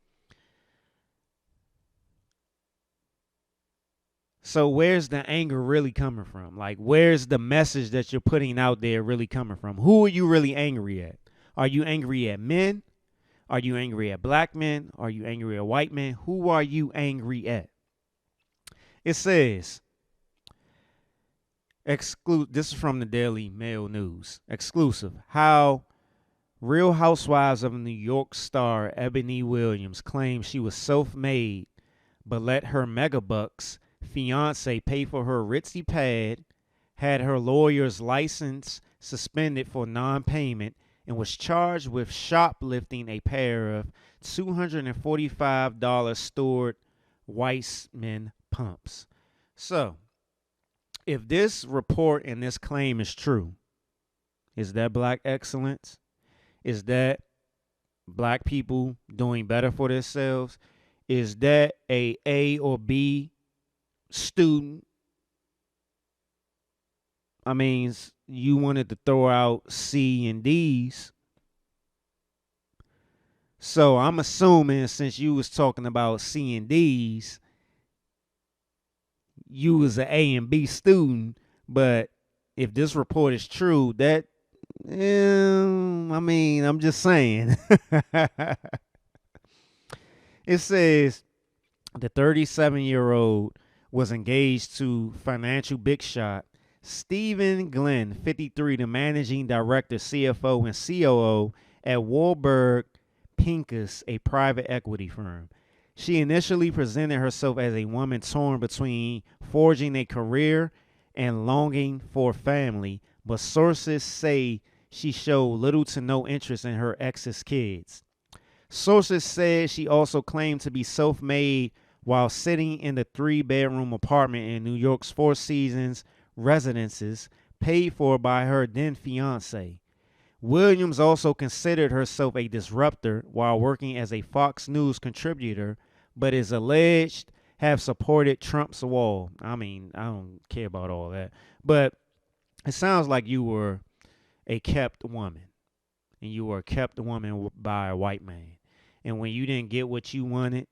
So where's the anger really coming from? Like, where's the message that you're putting out there really coming from? Who are you really angry at? Are you angry at men? Are you angry at black men? Are you angry at white men? Who are you angry at? It says, this is from the Daily Mail News. Exclusive. How Real Housewives of New York star Ebony Williams claims she was self-made but let her megabucks fiance pay for her ritzy pad, had her lawyer's license suspended for non-payment, and was charged with shoplifting a pair of $245 stored Weissman pumps. So, if this report and this claim is true, is that black excellence? Is that black people doing better for themselves? Is that a or B student? I mean, you wanted to throw out C and D's. So I'm assuming, since you was talking about C and D's, you was an A and B student. But if this report is true, that, I mean, I'm just saying. It says the 37-year-old was engaged to financial big shot Stephen Glenn, 53, the managing director, CFO, and COO at Warburg Pincus, a private equity firm. She initially presented herself as a woman torn between forging a career and longing for family, but sources say she showed little to no interest in her ex's kids. Sources said she also claimed to be self-made while sitting in the 3-bedroom apartment in New York's Four Seasons residences paid for by her then fiance. Williams also considered herself a disruptor while working as a Fox News contributor, but is alleged have supported Trump's wall. I mean, I don't care about all that, but it sounds like you were a kept woman, and you were a kept woman by a white man. And when you didn't get what you wanted,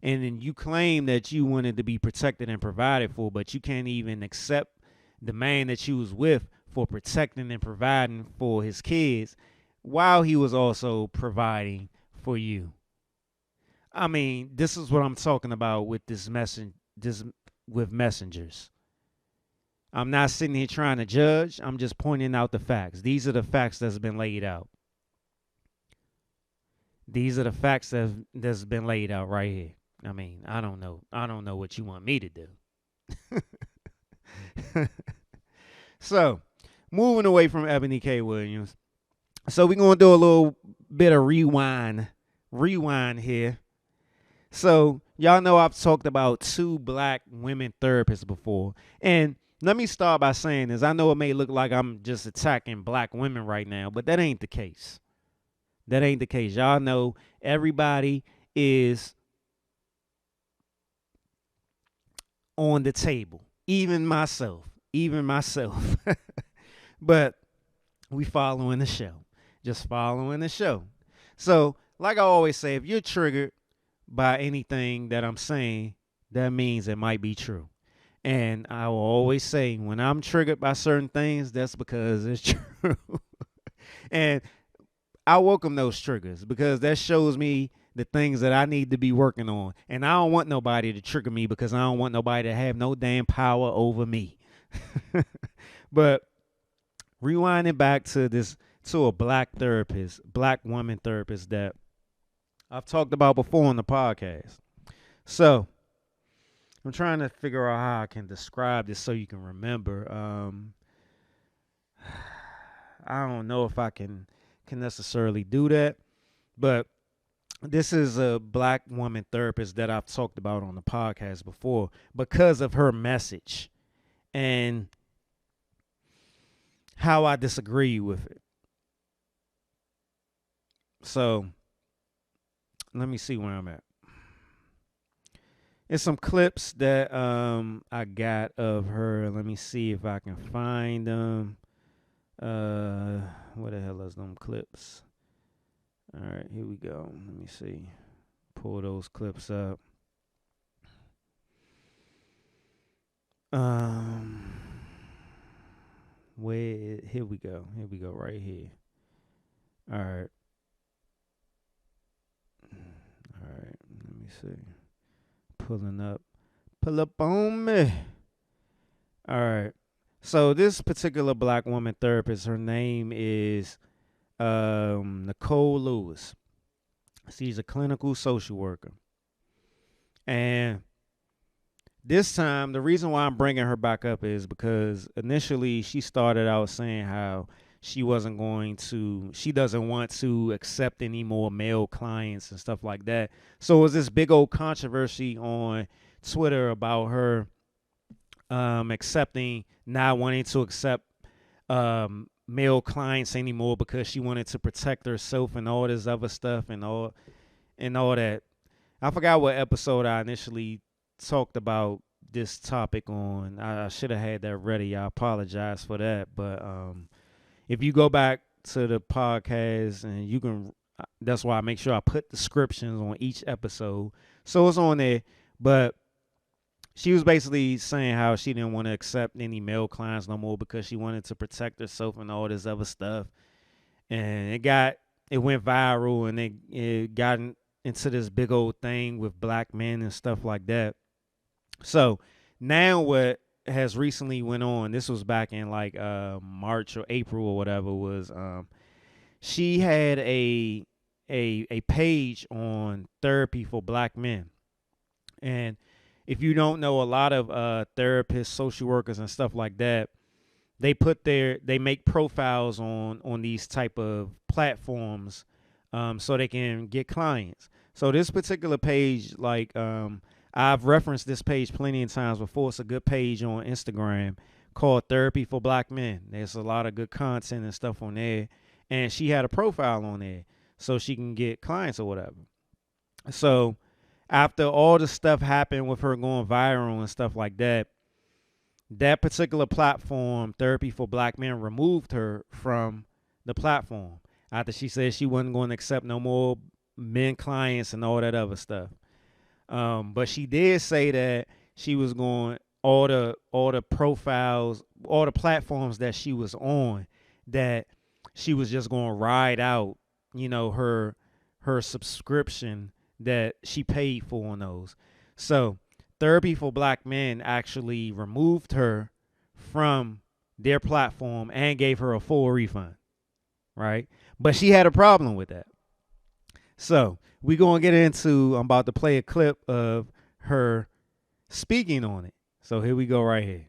and then you claim that you wanted to be protected and provided for, but you can't even accept the man that you was with for protecting and providing for his kids while he was also providing for you. I mean, this is what I'm talking about with with messengers. I'm not sitting here trying to judge. I'm just pointing out the facts. These are the facts that's been laid out. These are the facts that's been laid out right here. I mean, I don't know. I don't know what you want me to do. So, moving away from Ebony K. Williams. So, we're going to do a little bit of rewind here. So, y'all know I've talked about 2 black women therapists before. And let me start by saying this. I know it may look like I'm just attacking black women right now, but that ain't the case. That ain't the case. Y'all know everybody is on the table. Even myself. But we following the show. Just following the show. So, like I always say, if you're triggered by anything that I'm saying, that means it might be true. And I will always say, when I'm triggered by certain things, that's because it's true. And I welcome those triggers because that shows me the things that I need to be working on. And I don't want nobody to trigger me because I don't want nobody to have no damn power over me. But rewinding back to a black therapist, black woman therapist that I've talked about before on the podcast. So I'm trying to figure out how I can describe this so you can remember. I don't know if I can necessarily do that, but this is a black woman therapist that I've talked about on the podcast before because of her message and how I disagree with it. So let me see where I'm at. It's some clips that I got of her. Let me see if I can find them. What the hell is them clips? All right, here we go. Let me see. Pull those clips up. Here we go. Here we go right here. All right. All right, let me see. Pulling up. Pull up on me. All right. So this particular black woman therapist, her name is Nicole Lewis. She's a clinical social worker. And this time, the reason why I'm bringing her back up is because initially she started out saying how she doesn't want to accept any more male clients and stuff like that. So it was this big old controversy on Twitter about her not wanting to accept male clients anymore because she wanted to protect herself and all this other stuff and all that. I forgot what episode I initially talked about this topic on. I should have had that ready. I apologize for that. But if you go back to the podcast and you can, that's why I make sure I put descriptions on each episode. So it's on there. But she was basically saying how she didn't want to accept any male clients no more because she wanted to protect herself and all this other stuff. And it went viral and it got into this big old thing with black men and stuff like that. So now what has recently went on, this was back in like March or April or whatever, was she had a page on therapy for black men. And if you don't know, a lot of therapists, social workers and stuff like that, they make profiles on these type of platforms so they can get clients. So this particular page, like I've referenced this page plenty of times before. It's a good page on Instagram called Therapy for Black Men. There's a lot of good content and stuff on there. And she had a profile on there so she can get clients or whatever. So after all the stuff happened with her going viral and stuff like that, that particular platform, Therapy for Black Men, removed her from the platform after she said she wasn't going to accept no more men clients and all that other stuff. But she did say that she was going all the profiles, all the platforms that she was on, that she was just going to ride out, her subscription that she paid for on those. So Therapy for Black Men actually removed her from their platform and gave her a full refund, right? But she had a problem with that. So we're going to get into, I'm about to play a clip of her speaking on it. So here we go right here.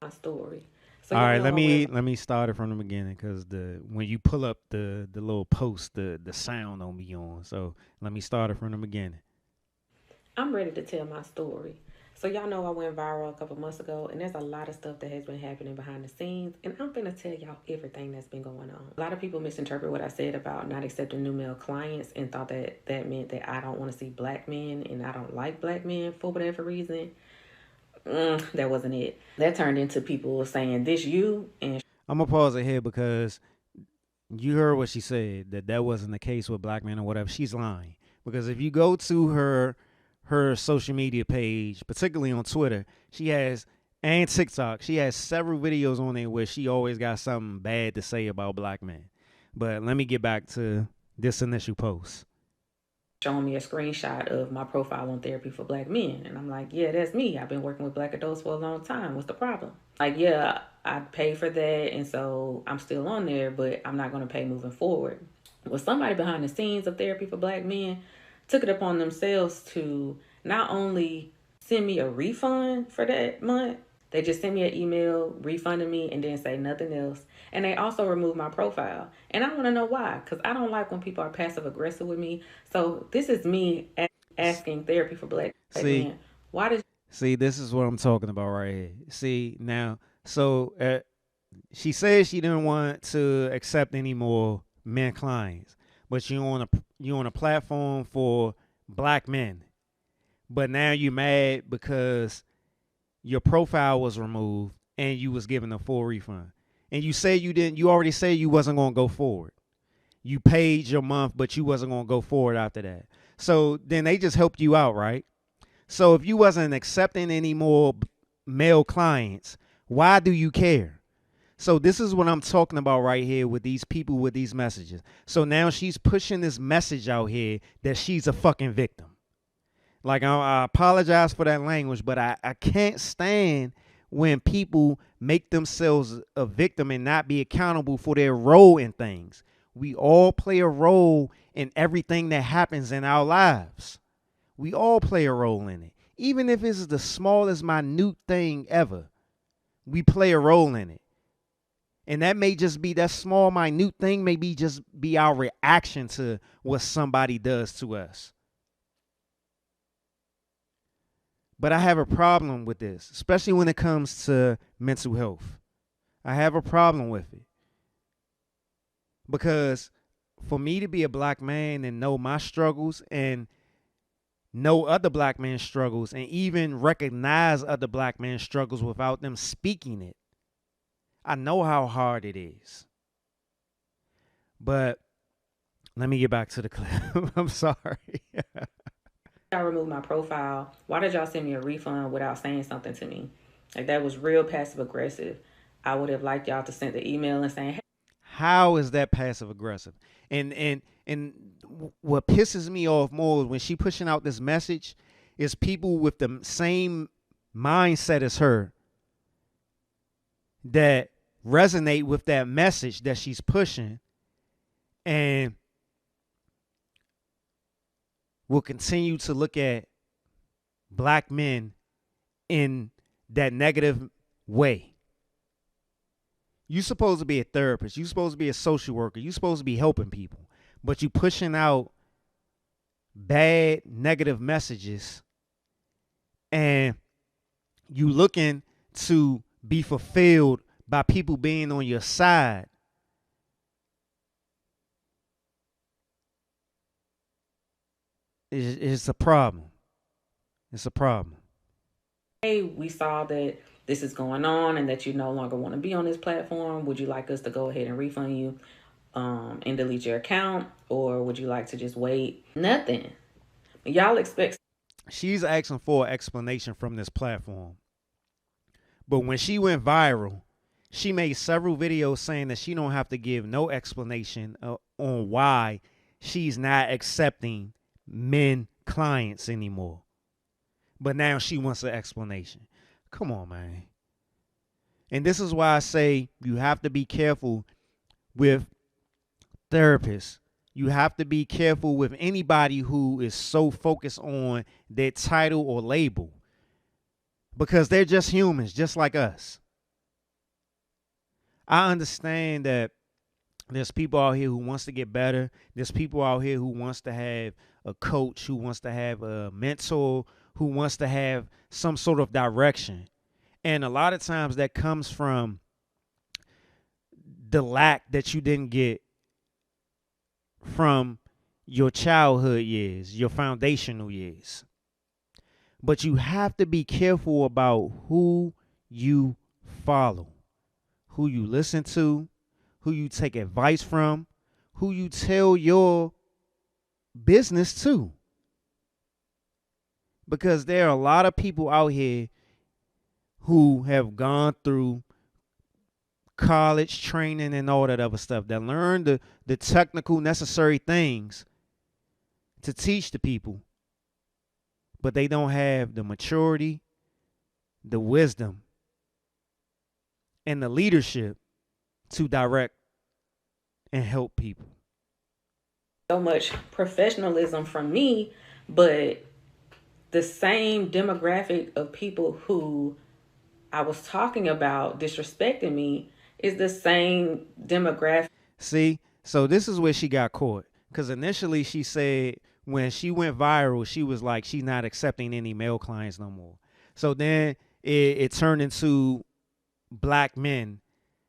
My story. So all right, let me start it from the beginning because when you pull up the little post, the sound don't be on. So let me start it from the beginning. I'm ready to tell my story. So y'all know I went viral a couple months ago, and there's a lot of stuff that has been happening behind the scenes, and I'm going to tell y'all everything that's been going on. A lot of people misinterpret what I said about not accepting new male clients and thought that meant that I don't want to see black men and I don't like black men for whatever reason. That wasn't it. That turned into people saying, this you, and I'm going to pause it here because you heard what she said, that wasn't the case with black men or whatever. She's lying. Because if you go to her social media page, particularly on Twitter, she has and TikTok, she has several videos on there where she always got something bad to say about black men. But let me get back to this initial post. Showing me a screenshot of my profile on Therapy for Black Men. And I'm like, yeah, that's me. I've been working with black adults for a long time. What's the problem? Like, yeah, I pay for that. And so I'm still on there, but I'm not going to pay moving forward. Well, somebody behind the scenes of Therapy for Black Men took it upon themselves to not only send me a refund for that month, they just sent me an email refunding me and then say nothing else. And they also removed my profile. And I want to know why, because I don't like when people are passive aggressive with me. So this is me asking Therapy for Black Men. Why did See, this is what I'm talking about right here. See, now, so she says she didn't want to accept any more men clients, but you on a platform for black men. But now you're mad because your profile was removed and you was given a full refund. And you say you already said you wasn't going to go forward. You paid your month, but you wasn't going to go forward after that. So then they just helped you out, right? So if you wasn't accepting any more male clients, why do you care? So this is what I'm talking about right here with these people with these messages. So now she's pushing this message out here that she's a fucking victim. Like, I apologize for that language, but I can't stand when people make themselves a victim and not be accountable for their role in things. We all play a role in everything that happens in our lives. We all play a role in it. Even if it's the smallest, minute thing ever, we play a role in it. And that may just be that small, minute thing, maybe just be our reaction to what somebody does to us. But I have a problem with this, especially when it comes to mental health. I have a problem with it. Because for me to be a black man and know my struggles and know other black men's struggles and even recognize other black men's struggles without them speaking it, I know how hard it is. But let me get back to the clip. I'm sorry. y'all remove my profile? Why did y'all send me a refund without saying something to me? Like, that was real passive aggressive. I would have liked y'all to send the email and saying, hey. How is that passive aggressive? And what pisses me off more when she pushing out this message is people with the same mindset as her that resonate with that message that she's pushing and will continue to look at black men in that negative way. You're supposed to be a therapist. You're supposed to be a social worker. You're supposed to be helping people. But you pushing out bad, negative messages and you looking to be fulfilled by people being on your side. It's a problem. It's a problem. Hey, we saw that this is going on and that you no longer want to be on this platform. Would you like us to go ahead and refund you and delete your account? Or would you like to just wait? Nothing. Y'all expect. She's asking for an explanation from this platform. But when she went viral, she made several videos saying that she don't have to give no explanation on why she's not accepting men clients anymore. But now she wants an explanation. Come on, man. And this is why I say you have to be careful with therapists. You have to be careful with anybody who is so focused on their title or label. Because they're just humans, just like us. I understand that there's people out here who wants to get better. There's people out here who wants to have a coach, who wants to have a mentor, who wants to have some sort of direction. And a lot of times that comes from the lack that you didn't get from your childhood years, your foundational years. But you have to be careful about who you follow, who you listen to, who you take advice from, who you tell your business too. Because there are a lot of people out here who have gone through college training and all that other stuff that learn the technical necessary things to teach the people, but they don't have the maturity, the wisdom, and the leadership to direct and help people. So much professionalism from me, but the same demographic of people who I was talking about disrespecting me is the same demographic. See, so this is where she got caught. Because initially she said when she went viral, she was like, she's not accepting any male clients no more. So then it turned into black men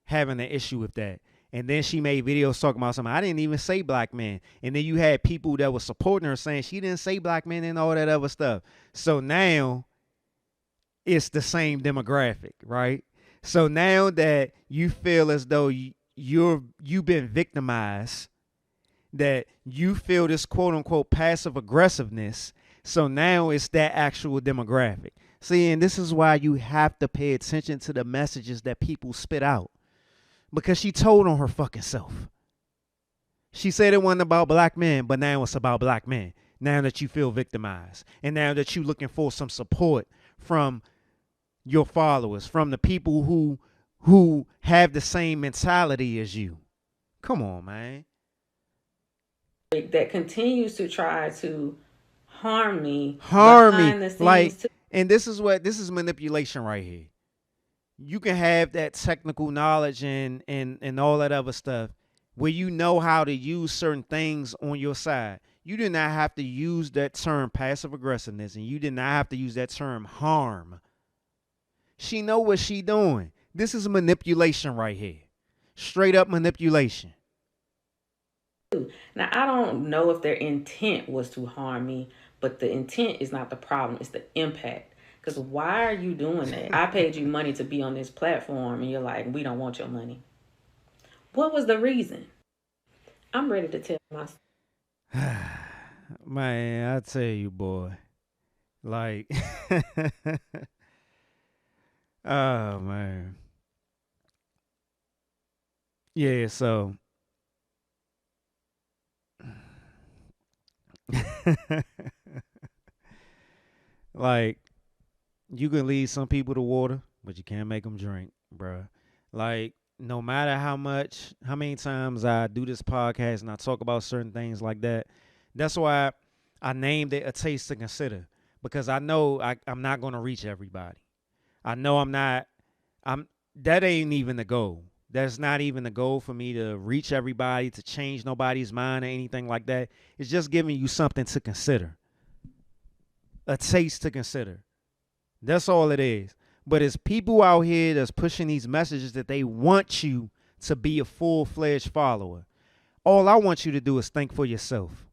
having an issue with that. And then she made videos talking about something. I didn't even say black men. And then you had people that were supporting her saying she didn't say black men and all that other stuff. So now it's the same demographic, right? So now that you feel as though you've been victimized, that you feel this quote unquote passive aggressiveness. So now it's that actual demographic. See, and this is why you have to pay attention to the messages that people spit out. Because she told on her fucking self. She said it wasn't about black men, but now it's about black men. Now that you feel victimized. And now that you're looking for some support from your followers, from the people who have the same mentality as you. Come on, man. That continues to try to harm me. Like, and this is manipulation right here. You can have that technical knowledge and all that other stuff where you know how to use certain things on your side. You do not have to use that term passive aggressiveness, and you did not have to use that term harm. She know what she doing. This is manipulation right here. Straight up manipulation. Now, I don't know if their intent was to harm me, but the intent is not the problem. It's the impact. Because why are you doing that? I paid you money to be on this platform, and you're like, we don't want your money. What was the reason? I'm ready to tell my story. Man, I tell you, boy. Like, oh, man. Yeah, so. Like, you can lead some people to water, but you can't make them drink, bruh. Like, no matter how many times I do this podcast and I talk about certain things like that, that's why I named it A Taste to Consider, because I know I'm not going to reach everybody. I know that ain't even the goal. That's not even the goal for me to reach everybody, to change nobody's mind or anything like that. It's just giving you something to consider. A taste to consider. That's all it is. But it's people out here that's pushing these messages that they want you to be a full-fledged follower. All I want you to do is think for yourself.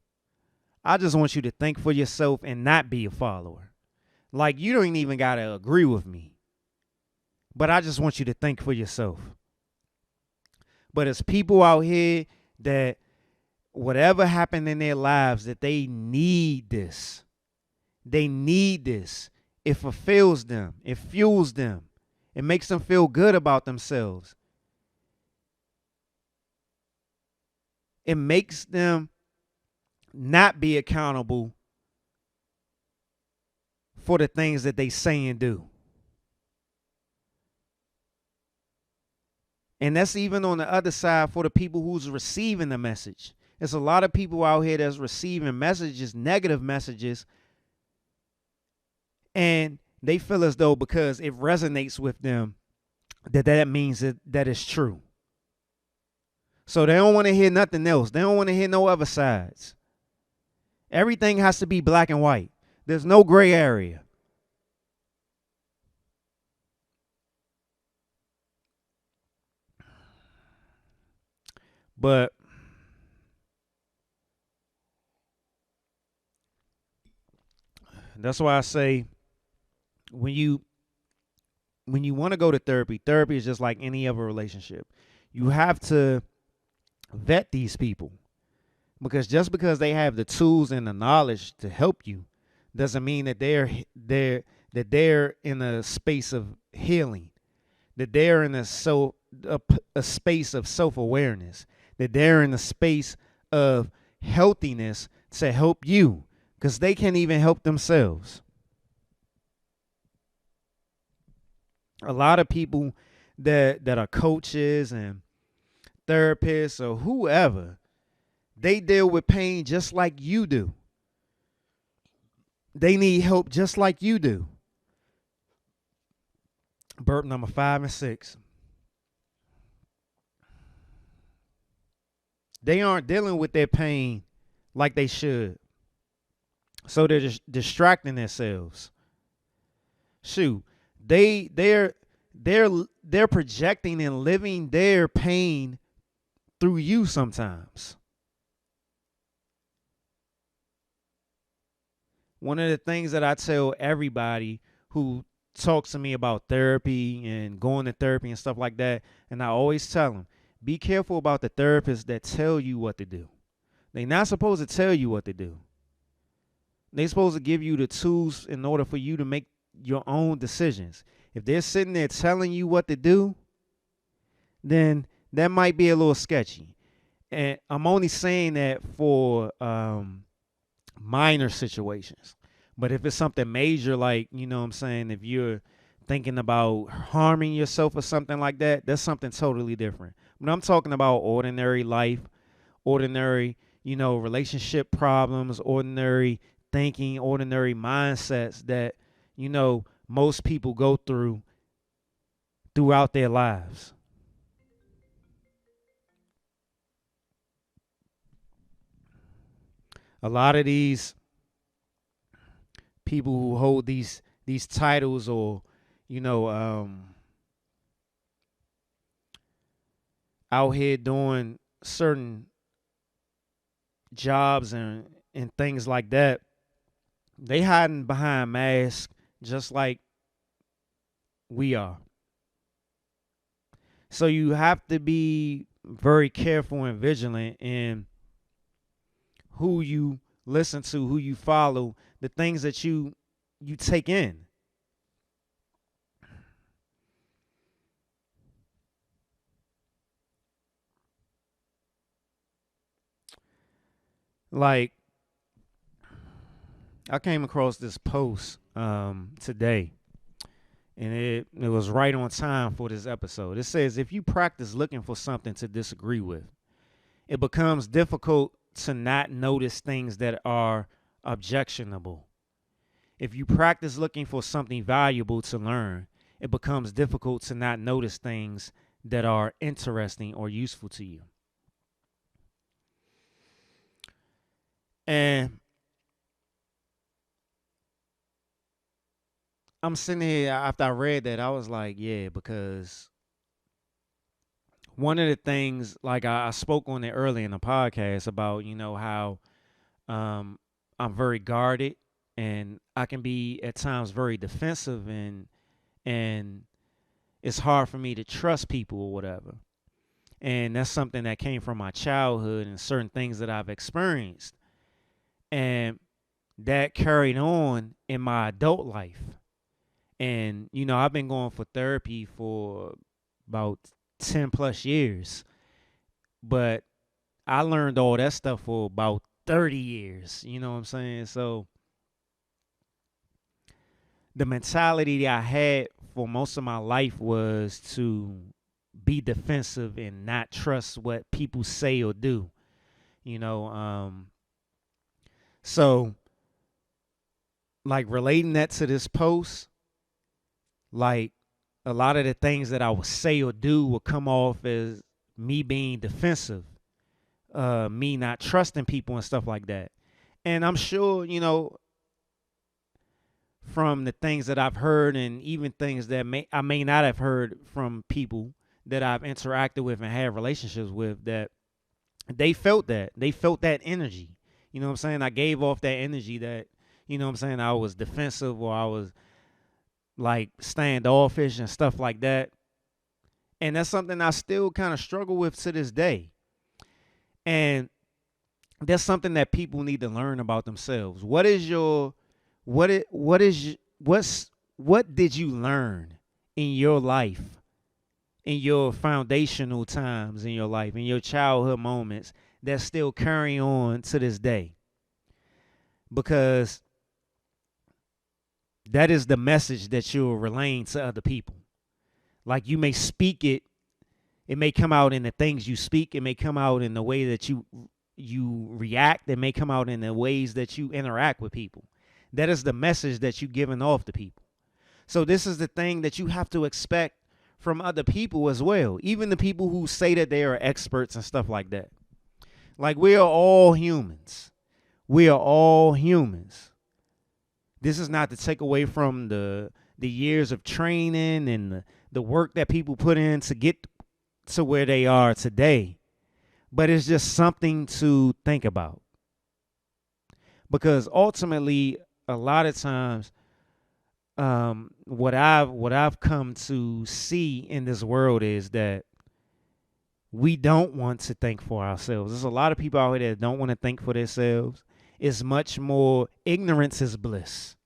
I just want you to think for yourself and not be a follower. Like, you don't even got to agree with me. But I just want you to think for yourself. But it's people out here that whatever happened in their lives, that they need this. They need this. It fulfills them. It fuels them. It makes them feel good about themselves. It makes them not be accountable for the things that they say and do. And that's even on the other side for the people who's receiving the message. There's a lot of people out here that's receiving messages, negative messages, and they feel as though because it resonates with them, that means that it's true. So they don't want to hear nothing else. They don't want to hear no other sides. Everything has to be black and white. There's no gray area. But that's why I say when you want to go to therapy is just like any other relationship. You have to vet these people, Because just because they have the tools and the knowledge to help you doesn't mean that they're in a space of healing, that they're in a space of self-awareness, that they're in a space of healthiness to help you, because they can't even help themselves. A lot of people that are coaches and therapists or whoever, they deal with pain just like you do. They need help just like you do. Burp number 5 and 6. They aren't dealing with their pain like they should. So they're just distracting themselves. Shoot, they're projecting and living their pain through you sometimes. One of the things that I tell everybody who talks to me about therapy and going to therapy and stuff like that, and I always tell them, be careful about the therapists that tell you what to do. They're not supposed to tell you what to do. They're supposed to give you the tools in order for you to make your own decisions. If they're sitting there telling you what to do, then that might be a little sketchy. And I'm only saying that for minor situations. But if it's something major, like, you know what I'm saying, if you're thinking about harming yourself or something like that, that's something totally different. When I'm talking about ordinary life, ordinary, relationship problems, ordinary thinking, ordinary mindsets that, most people go throughout their lives. A lot of these people who hold these titles or, out here doing certain jobs and things like that, they hiding behind masks just like we are. So you have to be very careful and vigilant in who you listen to, who you follow, the things that you take in. Like, I came across this post today, and it was right on time for this episode. It says, if you practice looking for something to disagree with, it becomes difficult to not notice things that are objectionable. If you practice looking for something valuable to learn, it becomes difficult to not notice things that are interesting or useful to you. And I'm sitting here, after I read that, I was like, yeah, because one of the things, like I spoke on it early in the podcast about, how I'm very guarded and I can be at times very defensive, and it's hard for me to trust people or whatever. And that's something that came from my childhood and certain things that I've experienced. And that carried on in my adult life. And, I've been going for therapy for about 10 plus years. But I learned all that stuff for about 30 years. You know what I'm saying? So the mentality that I had for most of my life was to be defensive and not trust what people say or do. So, like, relating that to this post, like, a lot of the things that I would say or do would come off as me being defensive, me not trusting people and stuff like that. And I'm sure, from the things that I've heard and even things that I may not have heard from people that I've interacted with and had relationships with, that they felt that. They felt that energy. You know what I'm saying? I gave off that energy that, I was defensive or I was like standoffish and stuff like that. And that's something I still kind of struggle with to this day. And that's something that people need to learn about themselves. What is your what is what did you learn in your life, in your foundational times in your life, in your childhood moments that still carry on to this day? Because that is the message that you're relaying to other people. Like, you may speak it, it may come out in the things you speak, it may come out in the way that you react, it may come out in the ways that you interact with people. That is the message that you're giving off to people. So this is the thing that you have to expect from other people as well, even the people who say that they are experts and stuff like that. Like, we are all humans. We are all humans. This is not to take away from the years of training and the work that people put in to get to where they are today. But it's just something to think about. Because ultimately, a lot of times, what I've come to see in this world is that we don't want to think for ourselves. There's a lot of people out here that don't want to think for themselves. It's much more ignorance is bliss.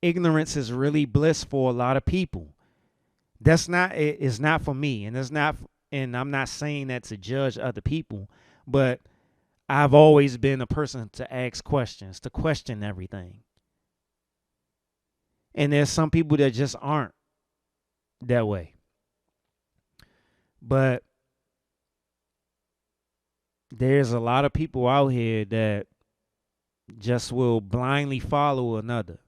Ignorance is really bliss for a lot of people. That's not, it's not for me. And it's not, and I'm not saying that to judge other people, but I've always been a person to ask questions, to question everything. And there's some people that just aren't that way. But there's a lot of people out here that just will blindly follow another.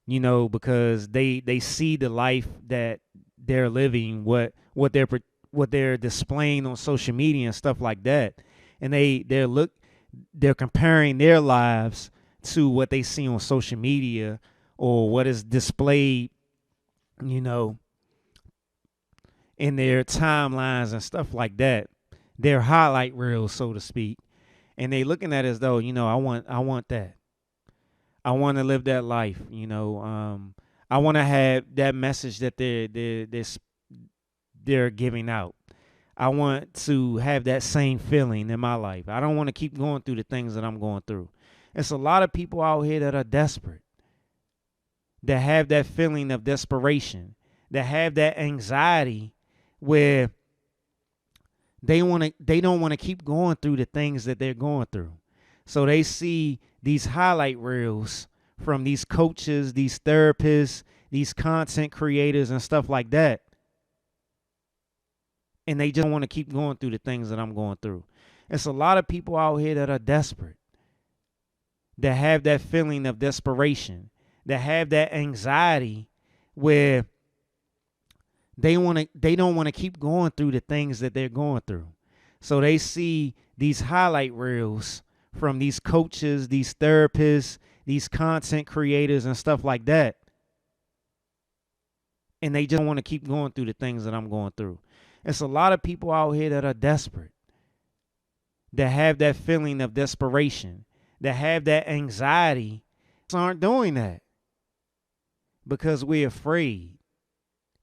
You know, because they see the life that they're living, what they're displaying on social media and stuff like that, and they're comparing their lives to what they see on social media or what is displayed, you know, in their timelines and stuff like that, their highlight reels, so to speak. And they looking at it as though, you know, I want that. I want to live that life, you know. I want to have that message that they're giving out. I want to have that same feeling in my life. I don't want to keep going through the things that I'm going through. It's a lot of people out here that are desperate, that have that feeling of desperation, that have that anxiety where they don't want to keep going through the things that they're going through. So they see these highlight reels from these coaches, these therapists, these content creators and stuff like that. And they just want to keep going through the things that I'm going through. It's a lot of people out here that are desperate, that have that feeling of desperation, that have that anxiety where they don't want to keep going through the things that they're going through. So they see these highlight reels from these coaches, these therapists, these content creators and stuff like that. And they just want to keep going through the things that I'm going through. It's a lot of people out here that are desperate, that have that feeling of desperation, that have that anxiety, aren't doing that because we're afraid.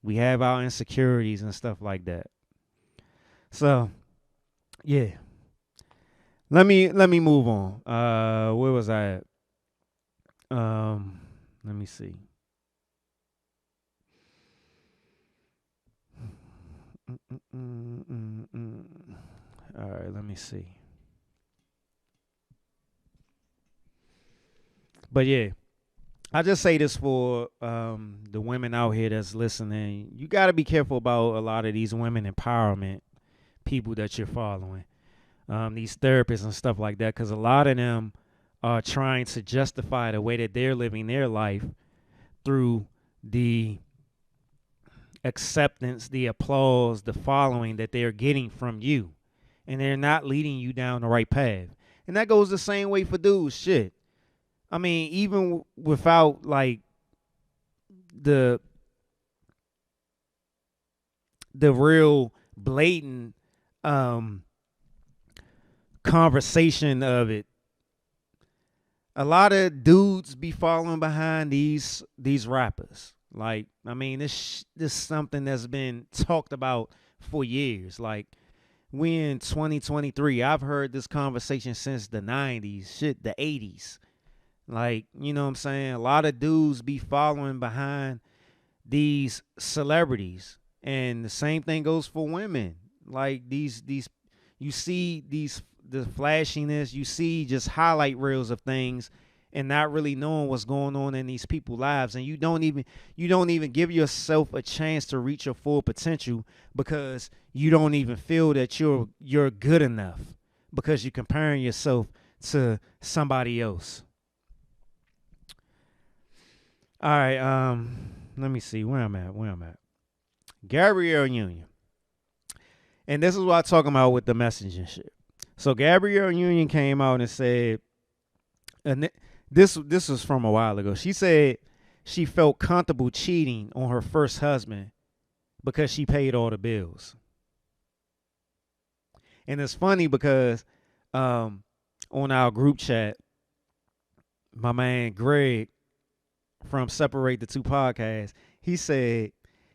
We have our insecurities and stuff like that. So, yeah. Let me move on. Where was I at? Let me see. All right, let me see. But yeah, I just say this for the women out here that's listening. You got to be careful about a lot of these women empowerment people that you're following, these therapists and stuff like that, because a lot of them are trying to justify the way that they're living their life through the acceptance, the applause, the following that they're getting from you. And they're not leading you down the right path. And that goes the same way for dudes. Shit. I mean, even without like the real blatant conversation of it, a lot of dudes be following behind these rappers. Like, I mean, this is something that's been talked about for years. Like, We in 2023. I've heard this conversation since the 90s, shit, the 80s. Like, you know what I'm saying? A lot of dudes be following behind these celebrities. And the same thing goes for women. Like these you see the flashiness, you see just highlight reels of things and not really knowing what's going on in these people's lives, and you don't even give yourself a chance to reach your full potential because you don't even feel that you're good enough because you're comparing yourself to somebody else. All right, let me see where I'm at. Gabrielle Union. And this is what I'm talking about with the messaging shit. So Gabrielle Union came out and said, and this was from a while ago. She said she felt comfortable cheating on her first husband because she paid all the bills. And it's funny because on our group chat, my man Greg from Separate the Two Podcast, he said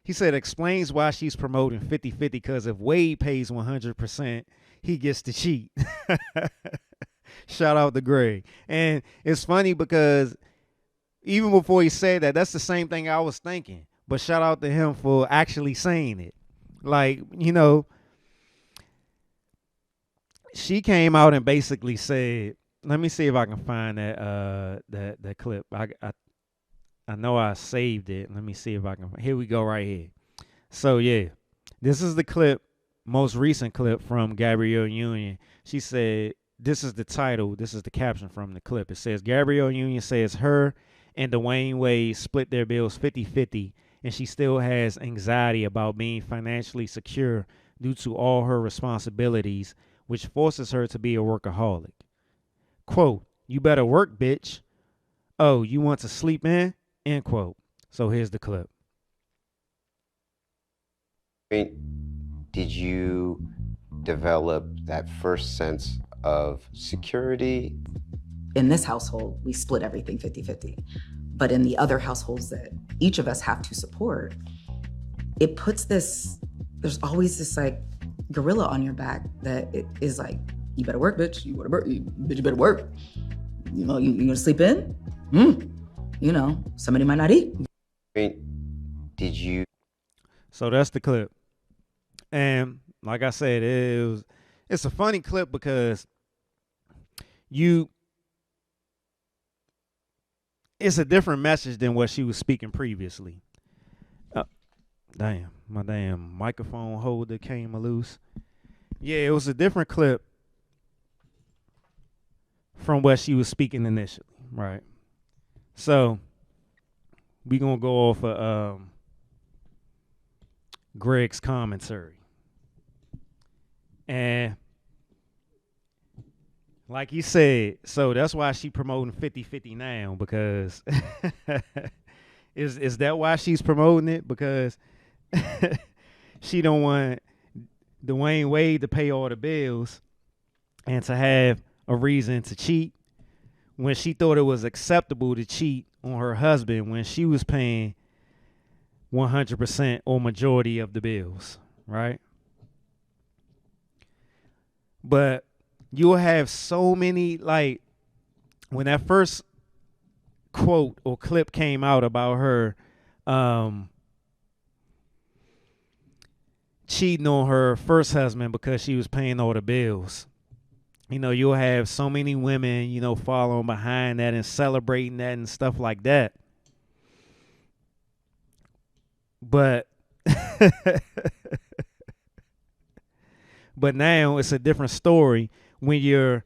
explains why she's promoting 50-50 because if Wade pays 100%, he gets to cheat. Shout out to Greg. And it's funny because even before he said that, that's the same thing I was thinking. But shout out to him for actually saying it. Like, you know, she came out and basically said, let me see if I can find that clip. I know I saved it. Let me see if I can. Here we go right here. So, yeah, this is the clip, most recent clip from Gabrielle Union. She said, this is the title. This is the caption from the clip. It says, Gabrielle Union says her and Dwayne Wade split their bills 50-50, and she still has anxiety about being financially secure due to all her responsibilities, which forces her to be a workaholic. Quote, you better work, bitch. Oh, you want to sleep in? End quote. So here's the clip. Did you develop that first sense of security? In this household, we split everything 50-50. But in the other households that each of us have to support, it puts this, there's always this like gorilla on your back that it is like, you better work, bitch. You better work. Bitch, you better work. You know, you gonna sleep in? You know, somebody might not eat. Did you? So that's the clip. And like I said, it's a funny clip because it's a different message than what she was speaking previously. Damn, my damn microphone holder came loose. Yeah, it was a different clip from what she was speaking initially, right? So we gonna go off of Greg's commentary. And like you said, so that's why she promoting 50-50 now, because is that why she's promoting it? Because she don't want Dwayne Wade to pay all the bills and to have a reason to cheat when she thought it was acceptable to cheat on her husband when she was paying 100% or majority of the bills, right? But you'll have so many, like, when that first quote or clip came out about her cheating on her first husband because she was paying all the bills, you know, you'll have so many women, you know, following behind that and celebrating that and stuff like that. But but now it's a different story when you're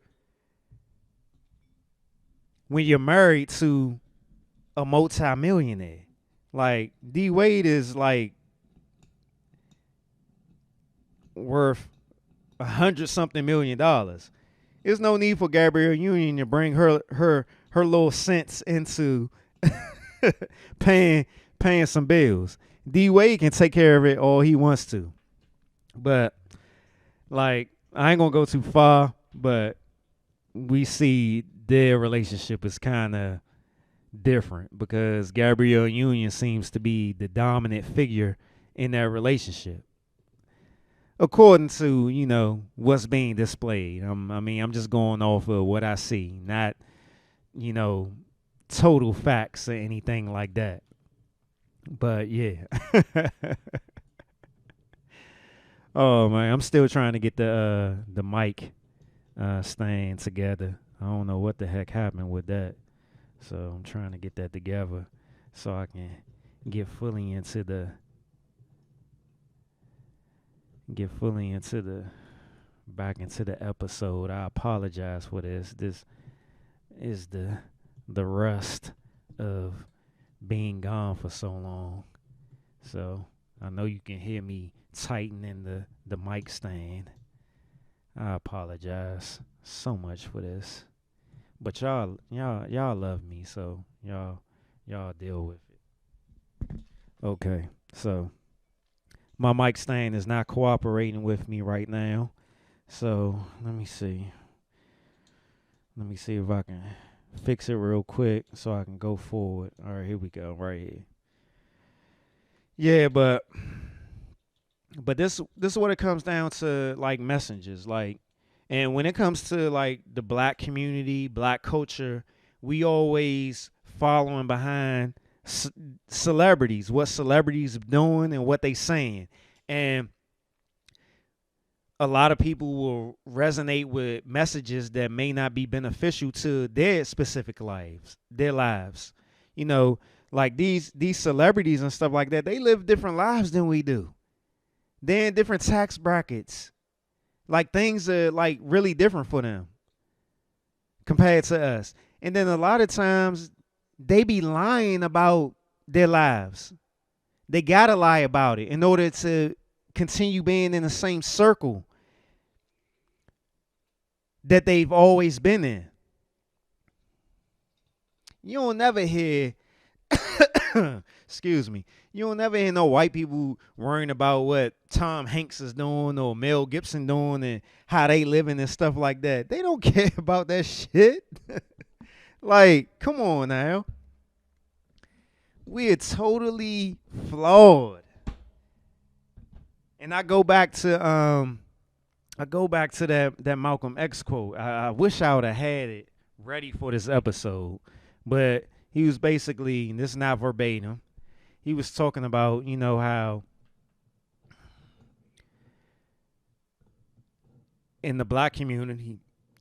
married to a multi-millionaire. Like D Wade is like worth $100-something million. There's no need for Gabrielle Union to bring her little cents into paying some bills. D Wade can take care of it all he wants to. But like, I ain't gonna go too far, but we see their relationship is kind of different because Gabrielle Union seems to be the dominant figure in that relationship. according to, what's being displayed. I'm just going off of what I see, not, you know, total facts or anything like that. But yeah. Oh man, I'm still trying to get the mic stand together. I don't know what the heck happened with that. So I'm trying to get that together so I can get fully into the back into the episode. I apologize for this. This is the rust of being gone for so long. So I know you can hear me tightening the mic stand. I apologize so much for this. But y'all love me, so y'all deal with it. Okay, so my mic stand is not cooperating with me right now. So let me see. Let me see if I can fix it real quick so I can go forward. All right, here we go, right here. Yeah, but this is what it comes down to, like messengers, like, and when it comes to like the black community, black culture, we always following behind celebrities, what celebrities are doing and what they saying, and a lot of people will resonate with messages that may not be beneficial to their specific lives. You know, like these celebrities and stuff like that, they live different lives than we do. They're in different tax brackets. Like things are like really different for them compared to us. And then a lot of times they be lying about their lives. They gotta lie about it in order to continue being in the same circle that they've always been in. You don't never hear excuse me. You don't never hear no white people worrying about what Tom Hanks is doing or Mel Gibson doing and how they living and stuff like that. They don't care about that shit. Like, come on now. We are totally flawed. And I go back to that Malcolm X quote. I wish I would have had it ready for this episode, but he was basically, and this is not verbatim, he was talking about, how in the black community,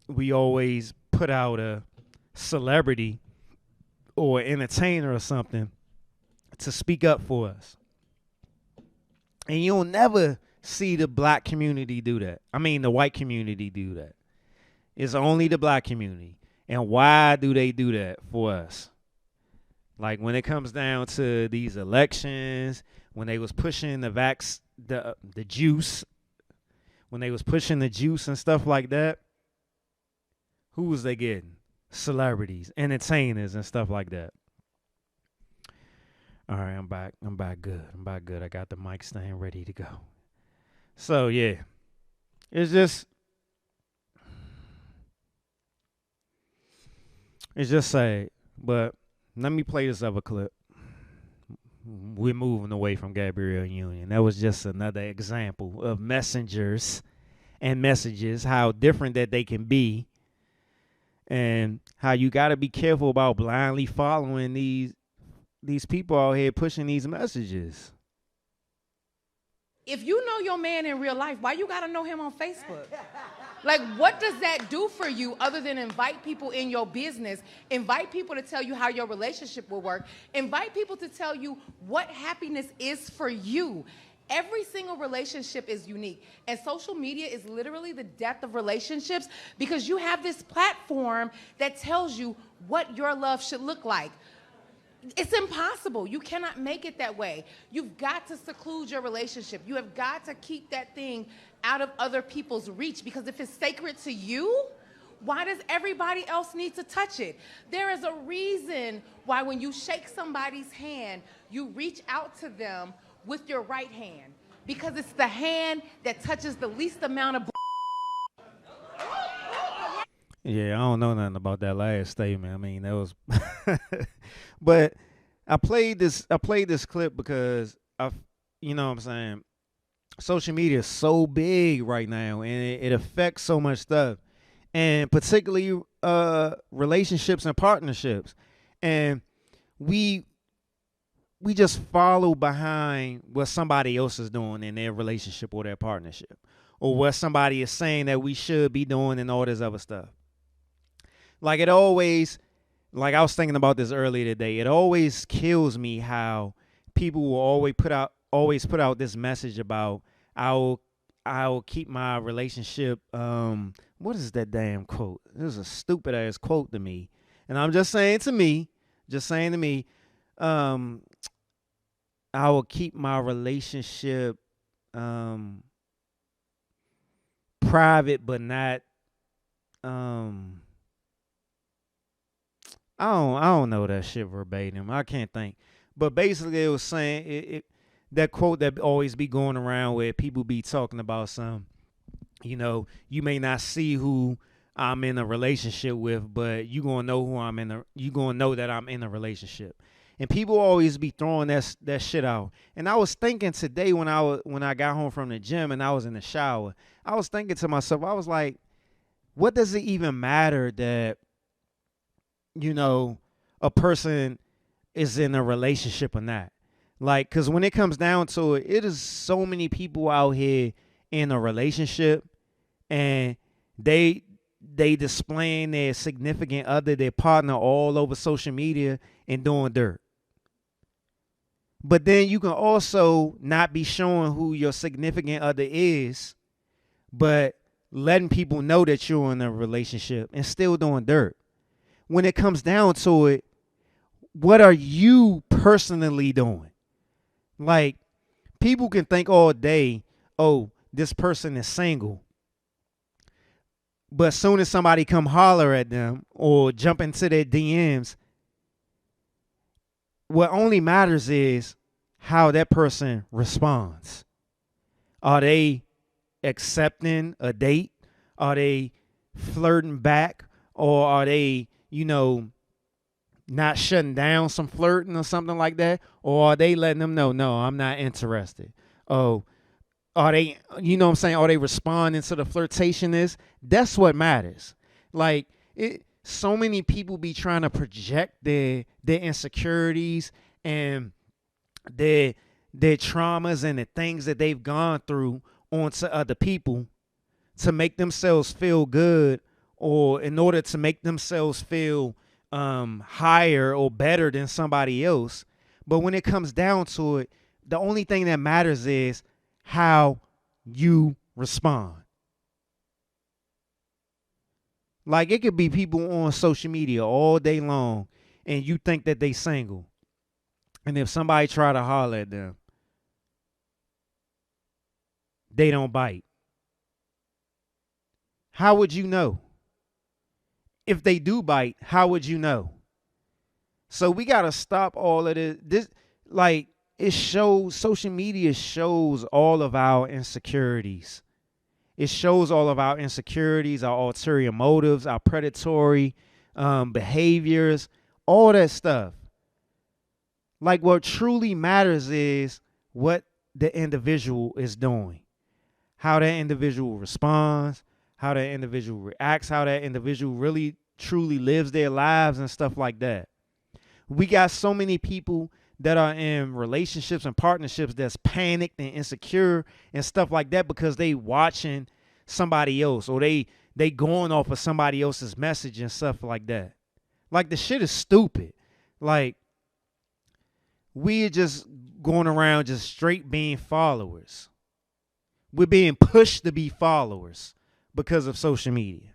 we always put out a celebrity or entertainer or something to speak up for us. And you'll never see the black community do that. I mean, the white community do that. It's only the black community. And why do they do that for us? Like when it comes down to these elections, when they was pushing the juice, when they was pushing the juice and stuff like that, who was they getting? Celebrities, entertainers, and stuff like that. All right, I'm back good. I got the mic stand ready to go. So yeah, it's just sad. But let me play this other clip. We're moving away from Gabrielle Union. That was just another example of messengers and messages, how different that they can be, and how you got to be careful about blindly following these people out here pushing these messages. If you know your man in real life, why you got to know him on Facebook? Like, what does that do for you other than invite people in your business, invite people to tell you how your relationship will work, invite people to tell you what happiness is for you? Every single relationship is unique. And social media is literally the death of relationships because you have this platform that tells you what your love should look like. It's impossible. You cannot make it that way. You've got to seclude your relationship. You have got to keep that thing out of other people's reach, because if it's sacred to you, why does everybody else need to touch it? There is a reason why when you shake somebody's hand, you reach out to them with your right hand, because it's the hand that touches the least amount of Yeah, I don't know nothing about that last statement. I mean, that was but I played this clip because you know what I'm saying, social media is so big right now, and it affects so much stuff, and particularly relationships and partnerships. And we we just follow behind what somebody else is doing in their relationship or their partnership, or what somebody is saying that we should be doing and all this other stuff. Like it always, like I was thinking about this earlier today. It always kills me how people will always put out this message about I'll keep my relationship. What is that damn quote? This is a stupid ass quote to me, and I'm just saying to me, I will keep my relationship private, but not I don't know that shit verbatim. I can't think. But basically it was saying that quote that always be going around where people be talking about you may not see who I'm in a relationship with, but you gonna know you gonna know that I'm in a relationship. And people always be throwing that shit out. And I was thinking today when I got home from the gym and I was in the shower, I was thinking to myself, I was like, what does it even matter that a person is in a relationship or not? Like, because when it comes down to it, it is so many people out here in a relationship, and they displaying their significant other, their partner, all over social media and doing dirt. But then you can also not be showing who your significant other is, but letting people know that you're in a relationship and still doing dirt. When it comes down to it, what are you personally doing? Like, people can think all day, oh, this person is single. But as soon as somebody come holler at them or jump into their DMs, what only matters is how that person responds. Are they accepting a date? Are they flirting back? Or are they, not shutting down some flirting or something like that? Or are they letting them know, no, I'm not interested? Oh, are they, what I'm saying? Are they responding to the flirtatiousness? That's what matters. Like, so many people be trying to project their insecurities and their traumas and the things that they've gone through onto other people to make themselves feel good, or in order to make themselves feel higher or better than somebody else. But when it comes down to it, the only thing that matters is how you respond. Like, it could be people on social media all day long and you think that they single. And if somebody try to holler at them, they don't bite. How would you know? If they do bite, how would you know? So we got to stop all of this. Like, social media shows all of our insecurities. It shows all of our insecurities, our ulterior motives, our predatory behaviors, all that stuff. Like, what truly matters is what the individual is doing, how that individual responds, how that individual reacts, how that individual really truly lives their lives and stuff like that. We got so many people that are in relationships and partnerships that's panicked and insecure and stuff like that because they watching somebody else, or they going off of somebody else's message and stuff like that. Like, the shit is stupid. Like, we're just going around just straight being followers. We're being pushed to be followers because of social media.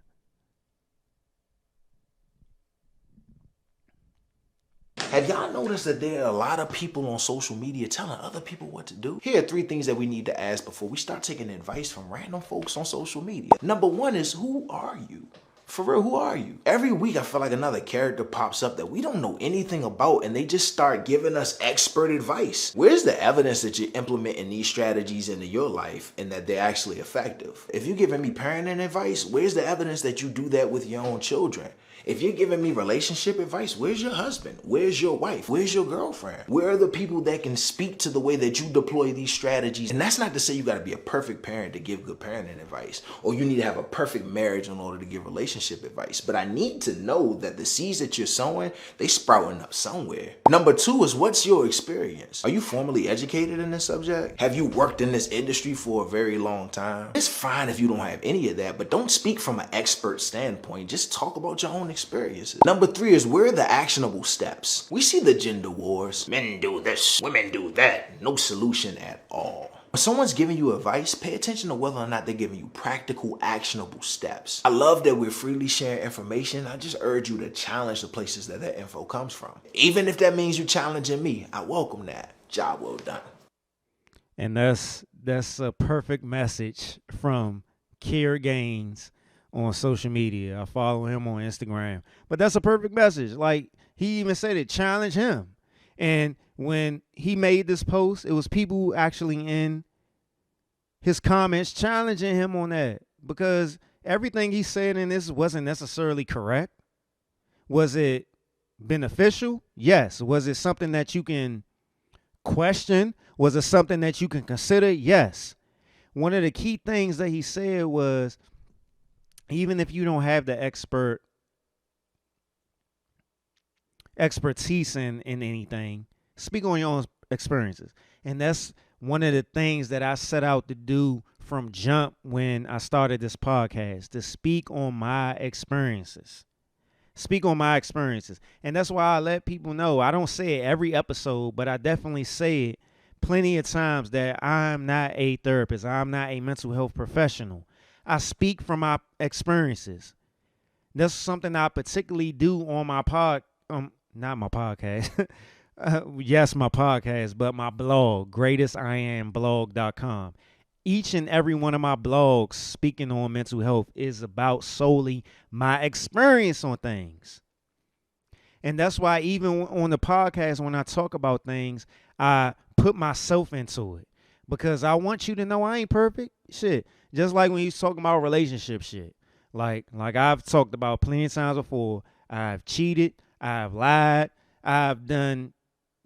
Have y'all noticed that there are a lot of people on social media telling other people what to do? Here are 3 things that we need to ask before we start taking advice from random folks on social media. Number 1 is, who are you? For real, who are you? Every week I feel like another character pops up that we don't know anything about, and they just start giving us expert advice. Where's the evidence that you're implementing these strategies into your life and that they're actually effective? If you're giving me parenting advice, where's the evidence that you do that with your own children? If you're giving me relationship advice, where's your husband? Where's your wife? Where's your girlfriend? Where are the people that can speak to the way that you deploy these strategies? And that's not to say you got to be a perfect parent to give good parenting advice, or you need to have a perfect marriage in order to give relationship advice. But I need to know that the seeds that you're sowing, they sprouting up somewhere. Number two is, what's your experience? Are you formally educated in this subject? Have you worked in this industry for a very long time? It's fine if you don't have any of that, but don't speak from an expert standpoint. Just talk about your own experiences. Number three is, where are the actionable steps? We see the gender wars. Men do this, women do that. No solution at all. When someone's giving you advice, pay attention to whether or not they're giving you practical, actionable steps. I love that we're freely sharing information. I just urge you to challenge the places that that info comes from. Even if that means you challenging me, I welcome that. Job well done. And that's a perfect message from Kier Gaines on social media. I follow him on Instagram. But that's a perfect message. Like, he even said it, challenge him. And when he made this post, it was people actually in his comments challenging him on that, because everything he said in this wasn't necessarily correct. Was it beneficial? Yes. Was it something that you can question? Was it something that you can consider? Yes. One of the key things that he said was, even if you don't have the expertise in anything, speak on your own experiences. And that's one of the things that I set out to do from jump when I started this podcast, to speak on my experiences. Speak on my experiences. And that's why I let people know. I don't say it every episode, but I definitely say it plenty of times that I'm not a therapist. I'm not a mental health professional. I speak from my experiences. That's something I particularly do on my not my podcast. Yes, my podcast, but my blog, greatestiamblog.com. Each and every one of my blogs speaking on mental health is about solely my experience on things. And that's why even on the podcast, when I talk about things, I put myself into it, because I want you to know I ain't perfect. Shit. Just like when you talking about relationship shit. Like I've talked about plenty of times before, I've cheated, I've lied, I've done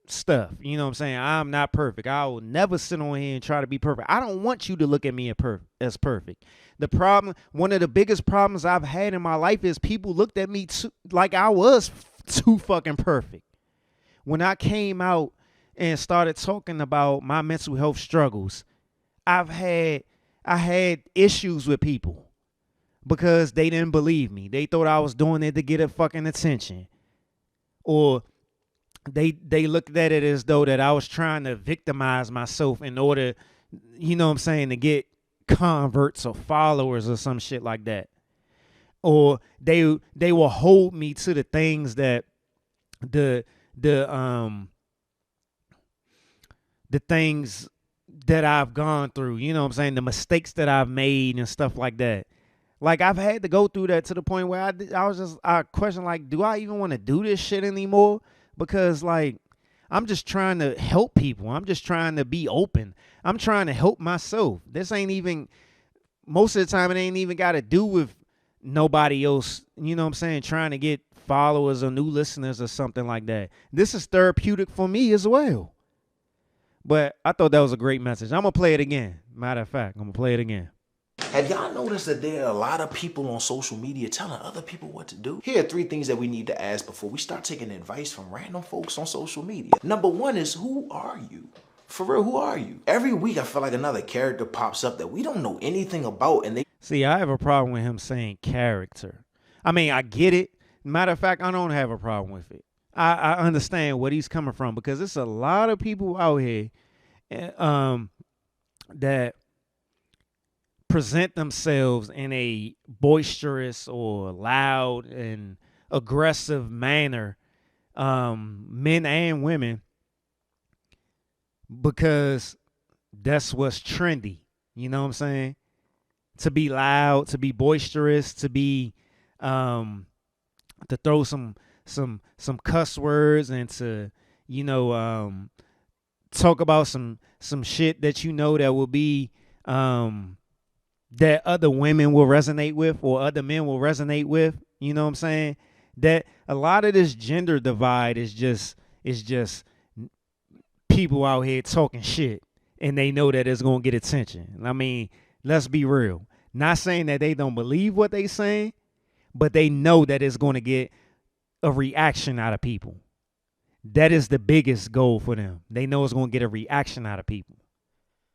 stuff. You know what I'm saying? I'm not perfect. I will never sit on here and try to be perfect. I don't want you to look at me as perfect. The problem, one of the biggest problems I've had in my life is people looked at me like I was too fucking perfect. When I came out and started talking about my mental health struggles, I had issues with people because they didn't believe me. They thought I was doing it to get a fucking attention. Or they looked at it as though that I was trying to victimize myself in order, you know what I'm saying, to get converts or followers or some shit like that. Or they will hold me to the things that the things that I've gone through, you know what I'm saying, the mistakes that I've made and stuff like that. Like, I've had to go through that to the point where I question, like, do I even want to do this shit anymore? Because, like, I'm just trying to help people. I'm just trying to be open. I'm trying to help myself. This ain't even, most of the time, it ain't even got to do with nobody else, you know what I'm saying, trying to get followers or new listeners or something like that. This is therapeutic for me as well. But I thought that was a great message. I'm going to play it again. Matter of fact, I'm going to play it again. Have y'all noticed that there are a lot of people on social media telling other people what to do? Here are 3 things that we need to ask before we start taking advice from random folks on social media. Number 1 is, who are you? For real, who are you? Every week I feel like another character pops up that we don't know anything about, and they... See, I have a problem with him saying character. I mean, I get it. Matter of fact, I don't have a problem with it. I understand what he's coming from, because there's a lot of people out here that present themselves in a boisterous or loud and aggressive manner, men and women, because that's what's trendy. You know what I'm saying? To be loud, to be boisterous, to be to throw some cuss words, and to, you know, talk about some shit that you know that will be that other women will resonate with, or other men will resonate with. You know what I'm saying? That a lot of this gender divide is just people out here talking shit, and they know that it's gonna get attention. I mean, let's be real. Not saying that they don't believe what they saying, but they know that it's gonna get a reaction out of people. That is the biggest goal for them. They know it's gonna get a reaction out of people.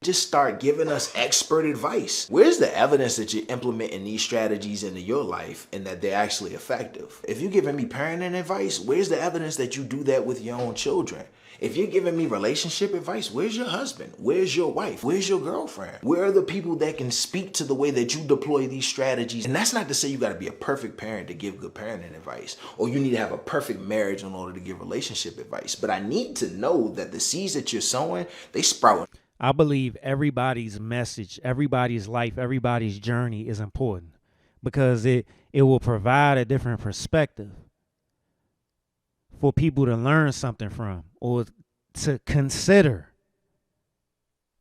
Just start giving us expert advice. Where's the evidence that you're implementing these strategies into your life and that they're actually effective? If you're giving me parenting advice, where's the evidence that you do that with your own children? If you're giving me relationship advice, where's your husband? Where's your wife? Where's your girlfriend? Where are the people that can speak to the way that you deploy these strategies? And that's not to say you got to be a perfect parent to give good parenting advice, or you need to have a perfect marriage in order to give relationship advice. But I need to know that the seeds that you're sowing, they sprout. I believe everybody's message, everybody's life, everybody's journey is important because it will provide a different perspective for people to learn something from or to consider.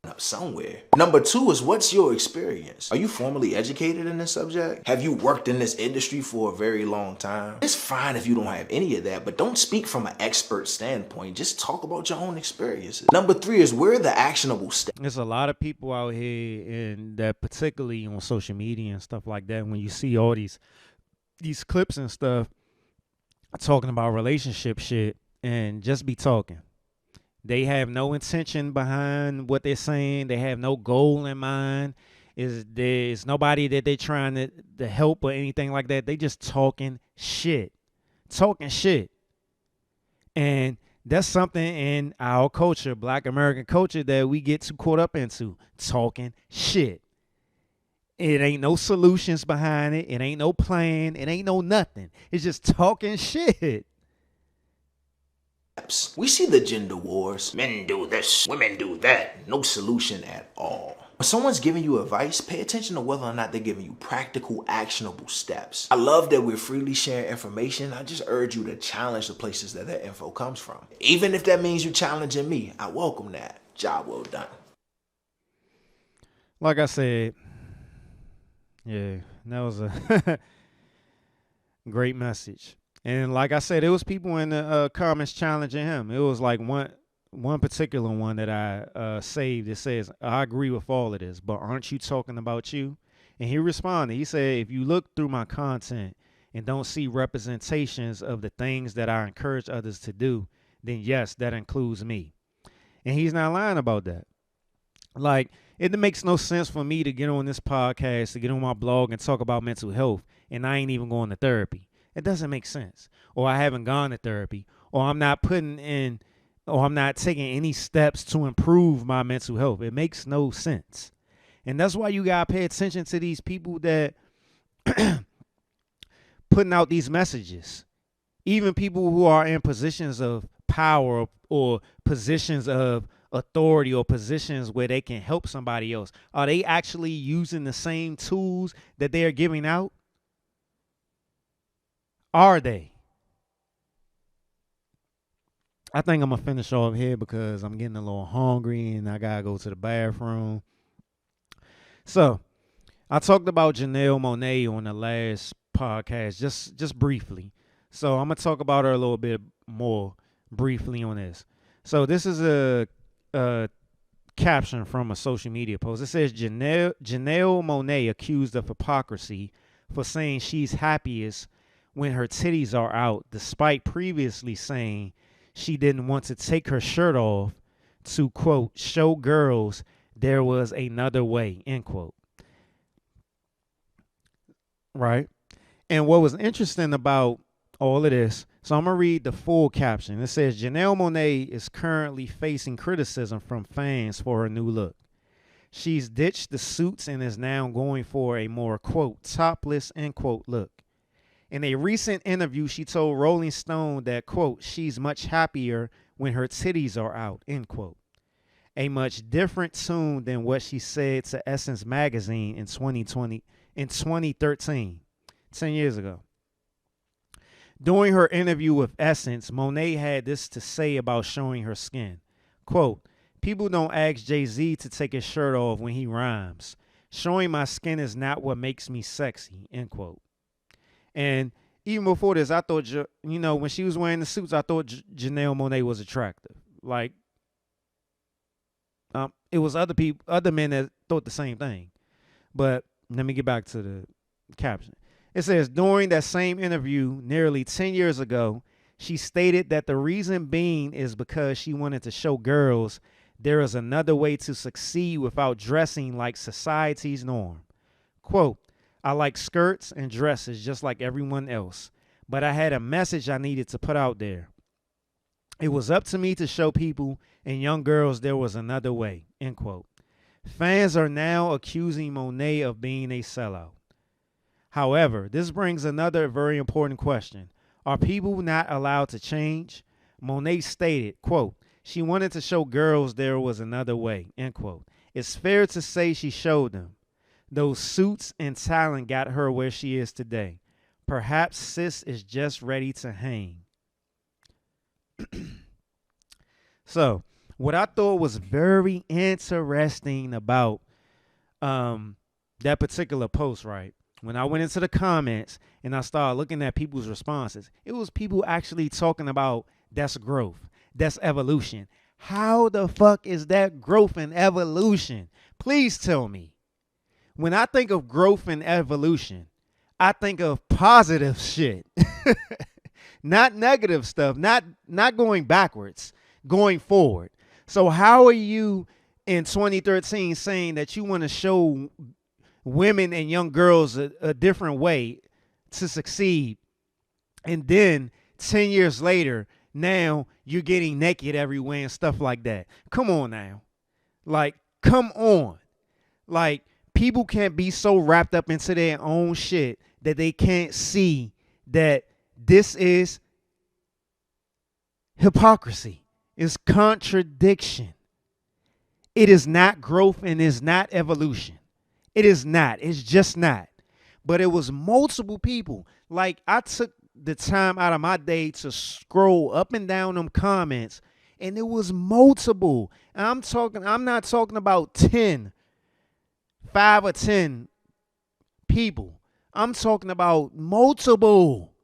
Up somewhere. Number two is, what's your experience? Are you formally educated in this subject? Have you worked in this industry for a very long time? It's fine if you don't have any of that, but don't speak from an expert standpoint. Just talk about your own experiences. Number three is, where are the actionable steps? There's a lot of people out here, and that particularly on social media and stuff like that, when you see all these clips and stuff talking about relationship shit and just be talking. They have no intention behind what they're saying. They have no goal in mind. There's nobody that they're trying to help or anything like that. They just talking shit. And that's something in our culture, Black American culture, that we get too caught up into. Talking shit. It ain't no solutions behind it. It ain't no plan. It ain't no nothing. It's just talking shit. We see the gender wars. Men do this, women do that. No solution at all. When someone's giving you advice, pay attention to whether or not they're giving you practical, actionable steps. I love that we're freely sharing information. I just urge you to challenge the places that that info comes from. Even if that means you challenging me, I welcome that. Job well done. Like I said, yeah, that was a great message. And like I said, it was people in the comments challenging him. It was like one particular one that I saved. It says, I agree with all of this, but aren't you talking about you? And he responded. He said, if you look through my content and don't see representations of the things that I encourage others to do, then yes, that includes me. And he's not lying about that. Like, it makes no sense for me to get on this podcast, to get on my blog and talk about mental health, and I ain't even going to therapy. It doesn't make sense. Or I haven't gone to therapy, or I'm not taking any steps to improve my mental health. It makes no sense. And that's why you got to pay attention to these people that putting out these messages. Even people who are in positions of power or positions of authority or positions where they can help somebody else. Are they actually using the same tools that they're giving out? Are they? I think I'm going to finish off here because I'm getting a little hungry and I got to go to the bathroom. So, I talked about Janelle Monáe on the last podcast, just briefly. So, I'm going to talk about her a little bit more briefly on this. So, this is a caption from a social media post. It says, Janelle Monáe accused of hypocrisy for saying she's happiest when her titties are out, despite previously saying she didn't want to take her shirt off to, quote, show girls there was another way, end quote. Right? And what was interesting about all of this, so I'm going to read the full caption. It says, Janelle Monáe is currently facing criticism from fans for her new look. She's ditched the suits and is now going for a more, quote, topless, end quote, look. In a recent interview, she told Rolling Stone that, quote, she's much happier when her titties are out, end quote. A much different tune than what she said to Essence magazine in 2013, 10 years ago. During her interview with Essence, Monáe had this to say about showing her skin. Quote, people don't ask Jay-Z to take his shirt off when he rhymes. Showing my skin is not what makes me sexy, end quote. And even before this, I thought, when she was wearing the suits, I thought Janelle Monáe was attractive. Like, it was other men that thought the same thing. But let me get back to the caption. It says, during that same interview nearly 10 years ago, she stated that the reason being is because she wanted to show girls there is another way to succeed without dressing like society's norm. Quote, I like skirts and dresses just like everyone else, but I had a message I needed to put out there. It was up to me to show people and young girls there was another way, end quote. Fans are now accusing Monáe of being a sellout. However, this brings another very important question. Are people not allowed to change? Monáe stated, quote, she wanted to show girls there was another way, end quote. It's fair to say she showed them. Those suits and talent got her where she is today. Perhaps sis is just ready to hang. So, what I thought was very interesting about that particular post, right? When I went into the comments and I started looking at people's responses, it was people actually talking about that's growth, that's evolution. How the fuck is that growth and evolution? Please tell me. When I think of growth and evolution, I think of positive shit, not negative stuff, not going backwards, going forward. So how are you in 2013 saying that you want to show women and young girls a different way to succeed, and then 10 years later, now you're getting naked everywhere and stuff like that? Come on now. Like, come on. Like, people can't be so wrapped up into their own shit that they can't see that this is hypocrisy. It's contradiction. It is not growth and is not evolution. It is not. It's just not. But it was multiple people. Like, I took the time out of my day to scroll up and down them comments, and it was multiple. And I'm not talking about 5 or 10 people. I'm talking about multiple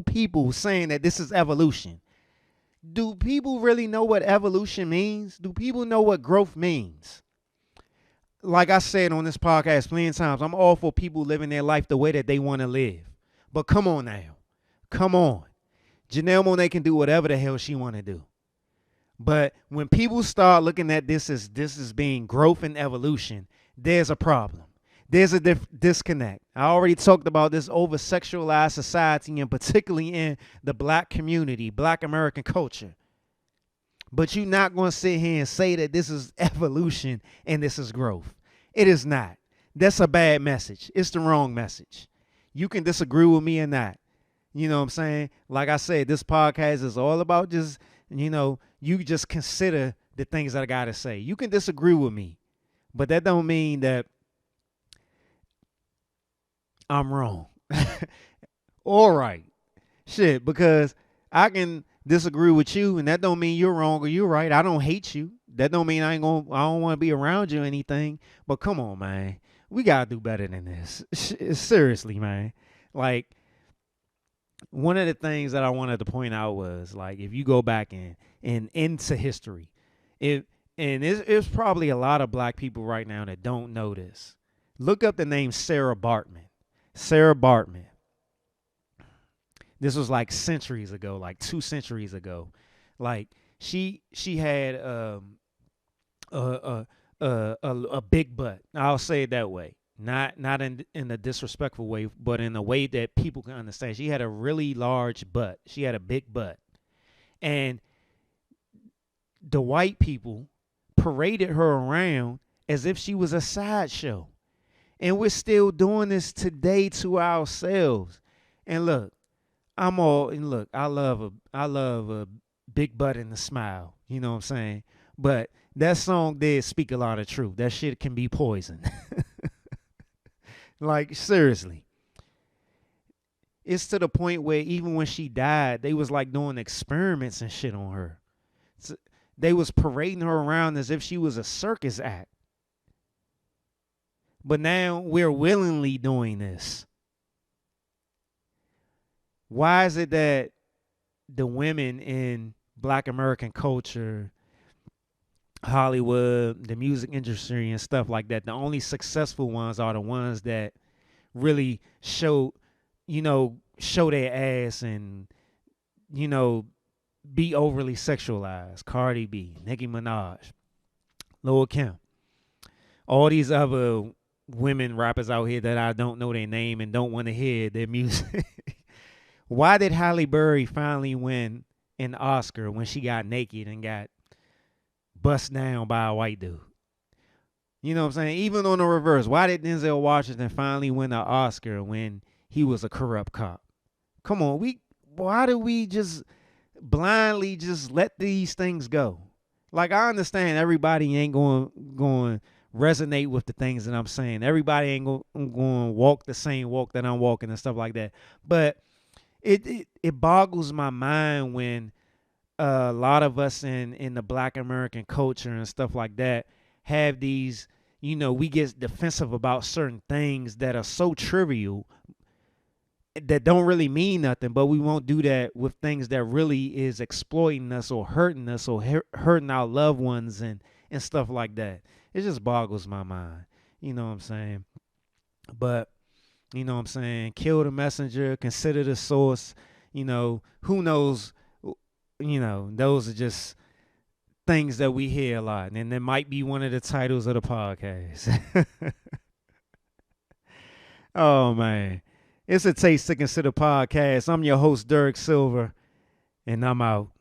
people saying that this is evolution. Do people really know what evolution means? Do people know what growth means? Like I said on this podcast plenty of times, I'm all for people living their life the way that they want to live. But come on now. Come on. Janelle Monáe can do whatever the hell she want to do. But when people start looking at this as being growth and evolution, there's a problem. There's a disconnect. I already talked about this over-sexualized society, and particularly in the black community, black American culture. But you're not going to sit here and say that this is evolution and this is growth. It is not. That's a bad message. It's the wrong message. You can disagree with me or not. You know what I'm saying? Like I said, this podcast is all about just, you just consider the things that I got to say. You can disagree with me, but that don't mean that I'm wrong. All right. Shit, because I can disagree with you, and that don't mean you're wrong or you're right. I don't hate you. That don't mean I don't want to be around you or anything. But come on, man. We got to do better than this. Seriously, man. Like, one of the things that I wanted to point out was, like, if you go back and into history, it's probably a lot of black people right now that don't know this. Look up the name Sarah Baartman. Sarah Baartman. This was like centuries ago, like 2 centuries ago. Like, she had a big butt. I'll say it that way. Not in a disrespectful way, but in a way that people can understand. She had a really large butt. She had a big butt. And the white people paraded her around as if she was a sideshow. And we're still doing this today to ourselves. And look, I love a big butt and a smile. You know what I'm saying? But that song did speak a lot of truth. That shit can be poison. Like, seriously. It's to the point where even when she died, they was like doing experiments and shit on her. So they was parading her around as if she was a circus act. But now we're willingly doing this. Why is it that the women in Black American culture, Hollywood, the music industry, and stuff like that, the only successful ones are the ones that really show their ass and, be overly sexualized? Cardi B, Nicki Minaj, Lil Kim, all these other women rappers out here that I don't know their name and don't want to hear their music. Why did Halle Berry finally win an Oscar when she got naked and got bust down by a white dude? You know what I'm saying? Even on the reverse, why did Denzel Washington finally win an Oscar when he was a corrupt cop? Come on, why do we just blindly just let these things go? Like, I understand everybody ain't going to resonate with the things that I'm saying. Everybody ain't going to walk the same walk that I'm walking and stuff like that. But it boggles my mind when a lot of us in the Black American culture and stuff like that have these, we get defensive about certain things that are so trivial that don't really mean nothing, but we won't do that with things that really is exploiting us or hurting us or hurting our loved ones and stuff like that. It just boggles my mind. You know what I'm saying? But, kill the messenger, consider the source, who knows, those are just things that we hear a lot. And that might be one of the titles of the podcast. Oh, man. It's a Taste to Consider podcast. I'm your host, Derek Silver, and I'm out.